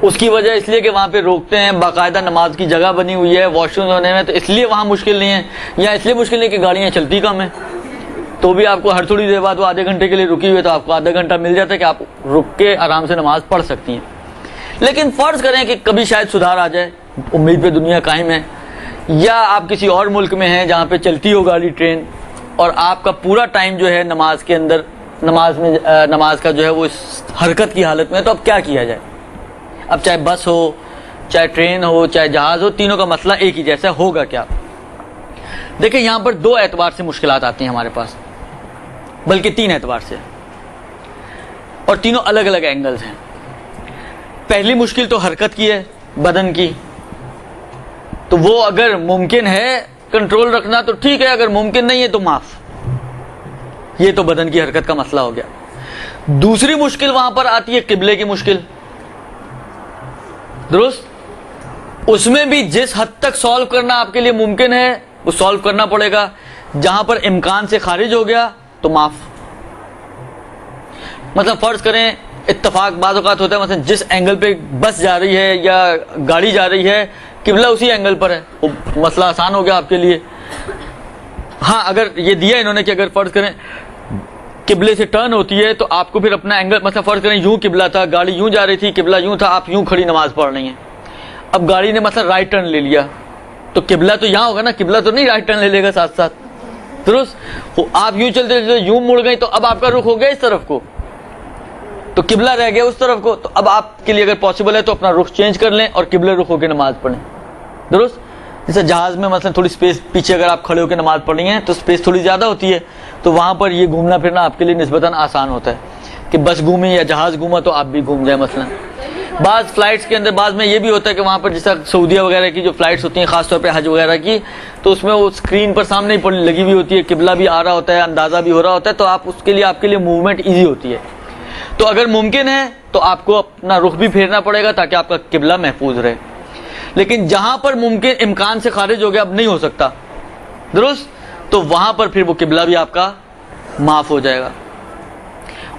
اس کی وجہ اس لیے کہ وہاں پہ روکتے ہیں, باقاعدہ نماز کی جگہ بنی ہوئی ہے, واش روم ہونے میں, تو اس لیے وہاں مشکل نہیں ہے. یا اس لیے مشکل نہیں کہ گاڑیاں چلتی کم ہیں, تو بھی آپ کو ہر تھوڑی دیر بعد وہ آدھے گھنٹے کے لیے رکی ہوئی ہے, تو آپ کو آدھا گھنٹہ مل جاتا ہے کہ آپ رک کے آرام سے نماز پڑھ سکتی ہیں. لیکن فرض کریں کہ کبھی شاید سدھار آ جائے, امید پہ دنیا قائم ہے, یا آپ کسی اور ملک میں ہیں جہاں پہ چلتی ہو گاڑی ٹرین, اور آپ کا پورا ٹائم جو ہے نماز کے اندر, نماز کا جو ہے وہ اس حرکت کی حالت میں, تو اب کیا کیا جائے؟ اب چاہے بس ہو, چاہے ٹرین ہو, چاہے جہاز ہو, تینوں کا مسئلہ ایک ہی جیسا ہوگا. کیا دیکھیں یہاں پر 2 اعتبار سے مشکلات آتی ہیں ہمارے پاس, بلکہ 3 اعتبار سے, اور تینوں الگ الگ اینگلز ہیں. پہلی مشکل تو حرکت کی ہے, بدن کی, تو وہ اگر ممکن ہے کنٹرول رکھنا تو ٹھیک ہے, اگر ممکن نہیں ہے تو معاف. یہ تو بدن کی حرکت کا مسئلہ ہو گیا. دوسری مشکل وہاں پر آتی ہے قبلے کی مشکل. درست. اس میں بھی جس حد تک سالو کرنا آپ کے لیے ممکن ہے وہ سالو کرنا پڑے گا. جہاں پر امکان سے خارج ہو گیا تو معاف. مثلا فرض کریں اتفاق بعض اوقات ہوتا ہے, مثلا جس اینگل پہ بس جا رہی ہے یا گاڑی جا رہی ہے قبلہ اسی اینگل پر ہے, وہ مسئلہ آسان ہو گیا آپ کے لیے. ہاں اگر یہ دیا انہوں نے کہ اگر فرض کریں قبلے سے ٹرن ہوتی ہے تو آپ کو پھر اپنا اینگل, مثلا فرض کریں یوں قبلہ تھا, گاڑی یوں جا رہی تھی, قبلہ یوں تھا, آپ یوں کھڑی نماز پڑھ رہی ہیں. اب گاڑی نے مثلا رائٹ ٹرن لے لیا تو قبلہ تو یہاں ہوگا نا, قبلہ تو نہیں رائٹ ٹرن لے لے گا ساتھ ساتھ. درست. آپ یوں چلتے چلتے یوں مڑ گئی تو اب آپ کا رخ ہو گیا اس طرف کو, تو قبلہ رہ گیا اس طرف کو. تو اب آپ کے لیے اگر پاسبل ہے تو اپنا رخ چینج کر لیں اور قبلہ رخ ہو کے نماز پڑھیں. درست. جیسے جہاز میں مثلا تھوڑی سپیس پیچھے اگر آپ کھڑے ہو کے نماز پڑھ رہی ہیں تو سپیس تھوڑی زیادہ ہوتی ہے, تو وہاں پر یہ گھومنا پھرنا آپ کے لیے نسبتاً آسان ہوتا ہے کہ بس گھومی یا جہاز گھوما تو آپ بھی گھوم جائیں. مثلا بعض فلائٹس کے اندر بعض میں یہ بھی ہوتا ہے کہ وہاں پر جیسا سعودیہ وغیرہ کی جو فلائٹس ہوتی ہیں خاص طور پہ حج وغیرہ کی, تو اس میں وہ اسکرین پر سامنے ہی لگی ہوئی ہوتی ہے, قبلہ بھی آ رہا ہوتا ہے, اندازہ بھی ہو رہا ہوتا ہے, تو آپ اس کے لیے آپ کے لیے موومنٹ ایزی ہوتی ہے. تو اگر ممکن ہے تو آپ کو اپنا رخ بھی پھیرنا پڑے گا تاکہ آپ کا قبلہ محفوظ رہے. لیکن جہاں پر ممکن امکان سے خارج ہو گیا, اب نہیں ہو سکتا, درست, تو وہاں پر پھر وہ قبلہ بھی آپ کا معاف ہو جائے گا.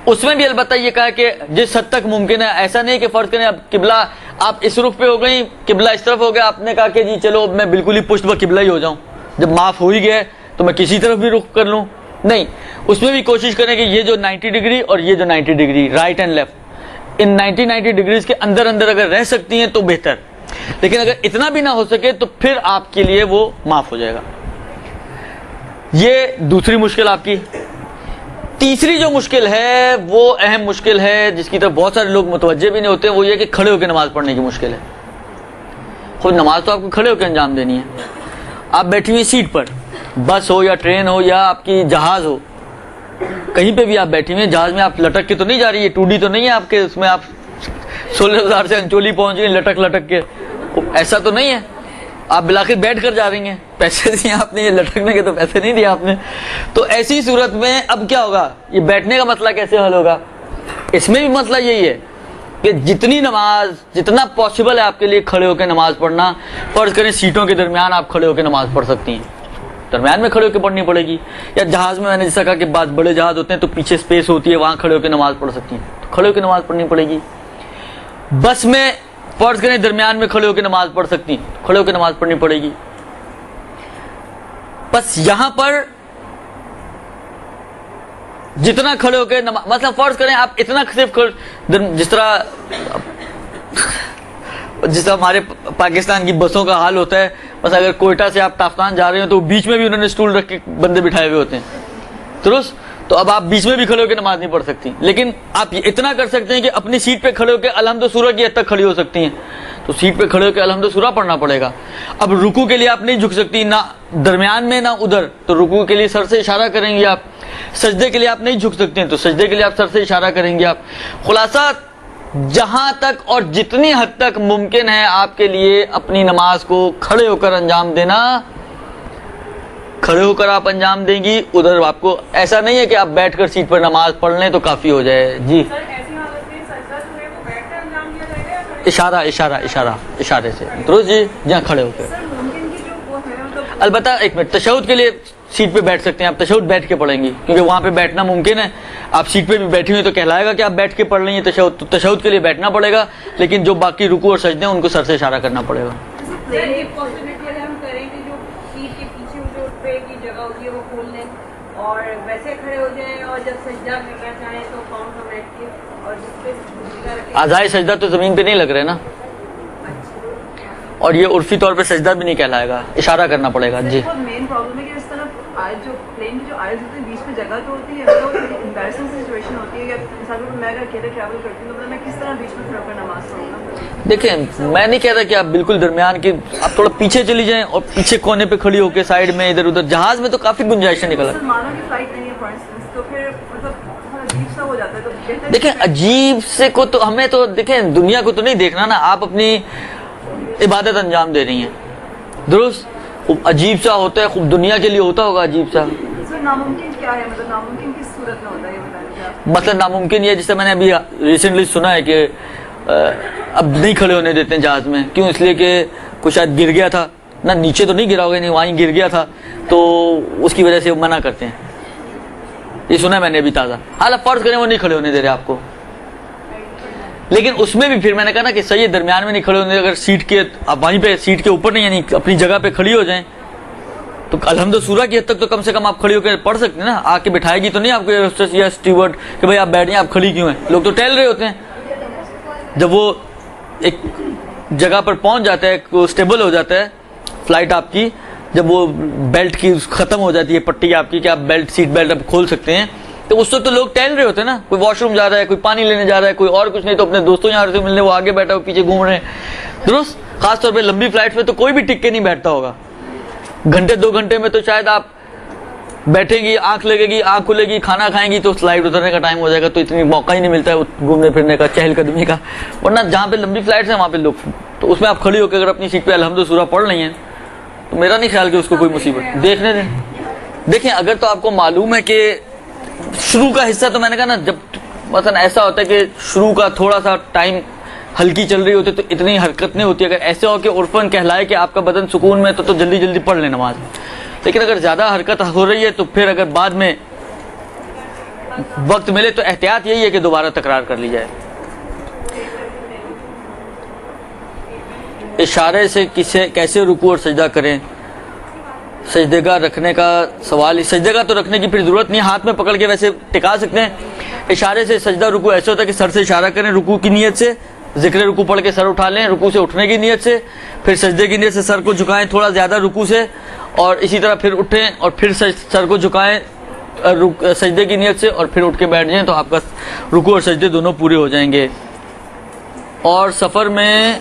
اس میں بھی البتہ یہ کہا کہ جس حد تک ممکن ہے، ایسا نہیں کہ فرض کریں اب قبلہ آپ اس رخ پہ ہو گئی، قبلہ اس طرف ہو گیا، آپ نے کہا کہ جی چلو میں بالکل ہی پشت پر قبلہ ہی ہو جاؤں، جب معاف ہو ہی گیا تو میں کسی طرف بھی رخ کر لوں، نہیں، اس میں بھی کوشش کریں کہ یہ جو 90 ڈگری اور یہ جو 90 degree right and left, in 90 degrees کے اندر اگر رہ سکتی ہیں تو بہتر، لیکن اگر اتنا بھی نہ ہو سکے تو پھر آپ کے لیے وہ معاف ہو جائے گا۔ یہ دوسری مشکل آپ کی۔ تیسری جو مشکل ہے وہ اہم مشکل ہے، جس کی طرف بہت سارے لوگ متوجہ بھی نہیں ہوتے، وہ یہ کہ کھڑے ہو کے نماز پڑھنے کی مشکل ہے۔ خود نماز تو آپ کو کھڑے ہو کے انجام دینی ہے، آپ بیٹھی ہوئی سیٹ پر، بس ہو یا ٹرین ہو یا آپ کی جہاز ہو، کہیں پہ بھی آپ بیٹھی ہوئی ہیں، جہاز میں آپ لٹک کے تو نہیں جا رہی ہے، 2D تو نہیں ہے آپ کے، اس میں آپ 16,000 سے انچولی پہنچ گئی لٹک کے، ایسا تو نہیں ہے، آپ بلاخر بیٹھ کر جا رہی ہیں، پیسے دیے آپ نے، یہ لٹکنے کے تو پیسے نہیں دیے آپ نے۔ تو ایسی صورت میں اب کیا ہوگا، یہ بیٹھنے کا مسئلہ کیسے حل ہوگا؟ اس میں بھی مسئلہ یہی ہے کہ جتنی نماز، جتنا پاسبل ہے آپ کے لیے کھڑے ہو کے نماز پڑھنا، فرض کریں سیٹوں کے درمیان آپ کھڑے ہو کے نماز پڑھ سکتی ہیں، درمیان میں کھڑے ہو کے پڑھنی پڑے گی، یا جہاز میں نے جیسا کہا کہ بعض بڑے جہاز ہوتے ہیں تو پیچھے اسپیس ہوتی ہے، وہاں کھڑے ہو کے نماز پڑھ سکتی ہیں، تو کھڑے ہو کے نماز پڑھنی پڑے گی۔ بس میں فرض کریں درمیان میں کھڑے ہو کے نماز پڑھ سکتی ہیں، کھڑے ہو کے نماز پڑھنی پڑے گی۔ بس یہاں پر جتنا کھڑے ہو کے مثلا فرض کریں آپ اتنا صرف جس طرح ہمارے پاکستان کی بسوں کا حال ہوتا ہے، بس اگر کوئٹہ سے آپ تافتان جا رہے ہو تو بیچ میں بھی انہوں نے سٹول رکھ کے بندے بٹھائے ہوئے ہوتے ہیں، درست؟ تو اب آپ بیچ میں بھی کھڑے ہو کے نماز نہیں پڑھ سکتی، لیکن آپ اتنا کر سکتے ہیں کہ اپنی سیٹ پہ کھڑے ہو کے الحمد سورہ کی حد تک کھڑی ہو سکتی ہیں، تو سیٹ پہ کھڑے ہو کے الحمد سورہ پڑھنا پڑے گا۔ اب رکوع کے لیے آپ نہیں جھک سکتی، نہ درمیان میں نہ ادھر، تو رکوع کے لیے سر سے اشارہ کریں گے آپ، سجدے کے لیے آپ نہیں جھک سکتے ہیں تو سجدے کے لیے آپ سر سے اشارہ کریں گے آپ۔ خلاصہ جہاں تک اور جتنی حد تک ممکن ہے آپ کے لیے اپنی نماز کو کھڑے ہو کر انجام دینا، کھڑے ہو کر آپ انجام دیں گی، ادھر آپ کو ایسا نہیں ہے کہ آپ بیٹھ کر سیٹ پر نماز پڑھ لیں تو کافی ہو جائے۔ جی اشارے سے درست، جی جہاں کھڑے ہو کے۔ البتہ ایک منٹ، تشہد کے لیے سیٹ پہ بیٹھ سکتے ہیں آپ، تشہد بیٹھ کے پڑھیں گی کیونکہ وہاں پہ بیٹھنا ممکن ہے، آپ سیٹ پہ بھی بیٹھی ہوئی تو کہلائے گا کہ آپ بیٹھ کے پڑھ رہی ہیں تشہد، تو تشہد کے لیے بیٹھنا پڑے گا، لیکن جو باقی رکوع اور سجدے ہیں ان کو سر سے اشارہ کرنا پڑے گا۔ اور ویسے کھڑے ہو جائیں اور جب سجدہ کرنا چاہیں تو پاؤں کو بیٹھ کے، اور جس پہ اعضائے سجدہ تو زمین پہ نہیں لگ رہے نا، اور یہ عرفی طور پہ سجدہ بھی نہیں کہلائے گا، اشارہ کرنا پڑے گا۔ جی مین پرابلم ہے کہ اس طرف جو پلین کی جو آئلز ہوتی ہے بیچ میں جگہ تو ہوتی ہے، تو امبیرسنگ سچویشن ہوتی ہے کہ مثال میں اگر اکیلے ٹریول کرتی ہوں تو میں کس طرح بیچ میں کھڑے ہو کر نماز پڑھوں گا؟ دیکھیں میں نہیں کہہ رہا کہ آپ بالکل درمیان کی، آپ تھوڑا پیچھے چلی جائیں اور پیچھے کونے پہ کھڑی ہو کے سائیڈ میں ادھر ادھر، جہاز میں تو کافی گنجائشیں نکل آتی ہیں۔ مانو کہ فلائٹ نہیں ہے فار انسٹنس، تو پھر مطلب عجیب سا ہو جاتا ہے، تو دیکھیں عجیب سے کو تو ہمیں تو دیکھیں دنیا کو تو نہیں دیکھنا نا، آپ اپنی عبادت انجام دے رہی ہیں، درست؟ خوب عجیب سا ہوتا ہے، خوب دنیا کے لیے ہوتا ہوگا عجیب سا۔ ناممکن کیا ہے، مطلب ناممکن کس صورت میں ہوتا ہے یہ بتائیں؟ مطلب ناممکن یہ، جیسے میں نے ابھی ریسنٹلی سنا ہے کہ اب نہیں کھڑے ہونے دیتے ہیں جہاز میں، کیوں؟ اس لیے کہ کچھ شاید گر گیا تھا، نہ نیچے تو نہیں گرا ہوگا، نہیں وہیں گر گیا تھا، تو اس کی وجہ سے منع کرتے ہیں، یہ سنا ہے میں نے ابھی تازہ۔ حالانکہ فرض کریں وہ نہیں کھڑے ہونے دے رہے آپ کو، لیکن اس میں بھی پھر میں نے کہا نا کہ صحیح ہے درمیان میں نہیں کھڑے ہونے، اگر سیٹ کے آپ وہیں پہ سیٹ کے اوپر نہیں، یعنی اپنی جگہ پہ کھڑی ہو جائیں تو الحمد سورہ کی حد تک تو کم سے کم آپ کھڑی ہو کے پڑھ سکتے ہیں نا، آ کے بٹھائے گی تو نہیں آپ کو ہوسٹس یا اسٹیورڈ کہ بھائی آپ بیٹھ جائیں، آپ کھڑی کیوں ہیں؟ لوگ تو ٹہل رہے ہوتے ہیں، جب وہ ایک جگہ پر پہنچ جاتا ہے، اسٹیبل ہو جاتا ہے فلائٹ آپ کی، جب وہ بیلٹ کی ختم ہو جاتی ہے پٹی آپ کی کہ آپ بیلٹ سیٹ بیلٹ اب کھول سکتے ہیں، تو اس وقت تو لوگ ٹہل رہے ہوتے ہیں نا، کوئی واش روم جا رہا ہے، کوئی پانی لینے جا رہا ہے، کوئی اور کچھ نہیں تو اپنے دوستوں یہاں سے ملنے، وہ آگے بیٹھا ہو پیچھے گھوم رہے ہیں، درست؟ خاص طور پہ لمبی فلائٹ میں تو کوئی بھی ٹک کے نہیں بیٹھتا ہوگا، گھنٹے 2 گھنٹے میں تو شاید آپ بیٹھیں گی، آنکھ لگے گی، آنکھ کھلے گی، کھانا کھائیں گی تو فلائٹ اترنے کا ٹائم ہو جائے گا، تو اتنی موقع ہی نہیں ملتا ہے گھومنے پھرنے کا، چہل قدمی کا، ورنہ جہاں پہ لمبی فلائٹس ہیں وہاں پہ لوگ، تو اس میں آپ کھڑی ہو کے اگر اپنی سیٹ پہ الحمد سورہ پڑھ رہی ہیں تو میرا نہیں خیال کہ اس کو کوئی مصیبت دیکھنے دیں۔ دیکھیں اگر تو آپ کو معلوم ہے کہ شروع کا حصہ، تو میں نے کہا نا جب مثلا ایسا ہوتا ہے کہ شروع کا تھوڑا سا ٹائم ہلکی چل رہی ہوتی ہے تو اتنی حرکت نہیں ہوتی، اگر ایسے ہو کہ عرفاً کہلائے کہ آپ کا بدن سکون میں تو جلدی جلدی پڑھ لیں نماز، لیکن اگر زیادہ حرکت ہو رہی ہے تو پھر اگر بعد میں وقت ملے تو احتیاط یہی ہے کہ دوبارہ تکرار کر لی جائے. اشارے سے کیسے رکوع اور سجدہ کریں؟ سجدے گاہ رکھنے کا سوال. سجدے گاہ تو رکھنے کی پھر ضرورت نہیں، ہاتھ میں پکڑ کے ویسے ٹکا سکتے ہیں. اشارے سے سجدہ رکوع ایسے ہوتا ہے کہ سر سے اشارہ کریں رکوع کی نیت سے، ذکر رکوع پڑھ کے سر اٹھا لیں رکوع سے اٹھنے کی نیت سے، پھر سجدے کی نیت سے سر کو جھکائیں تھوڑا زیادہ رکوع سے، اور اسی طرح پھر اٹھیں اور پھر سر کو جھکائیں سجدے کی نیت سے، اور پھر اٹھ کے بیٹھ جائیں تو آپ کا رکوع اور سجدے دونوں پورے ہو جائیں گے. اور سفر میں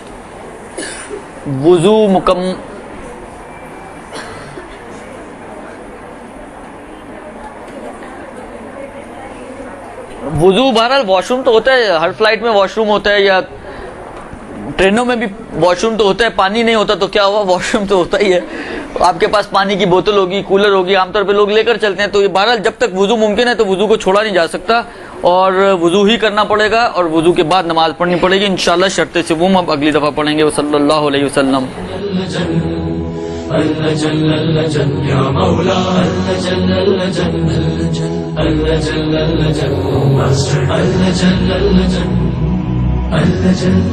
وضو بہرحال واش روم تو ہوتا ہے، ہر فلائٹ میں واش روم ہوتا ہے، یا ٹرینوں میں بھی واش روم تو ہوتا ہے. پانی نہیں ہوتا تو کیا ہوا، واش روم تو ہوتا ہی ہے. آپ کے پاس پانی کی بوتل ہوگی، کولر ہوگی، عام طور پہ لوگ لے کر چلتے ہیں. تو بہرحال جب تک وضو ممکن ہے تو وضو کو چھوڑا نہیں جا سکتا، اور وضو ہی کرنا پڑے گا، اور وضو کے بعد نماز پڑھنی پڑے گی انشاءاللہ. شرط سوم اب اگلی دفعہ پڑھیں گے. صلی اللہ علیہ وسلم.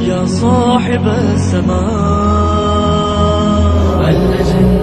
يا صاحب السماء اللجن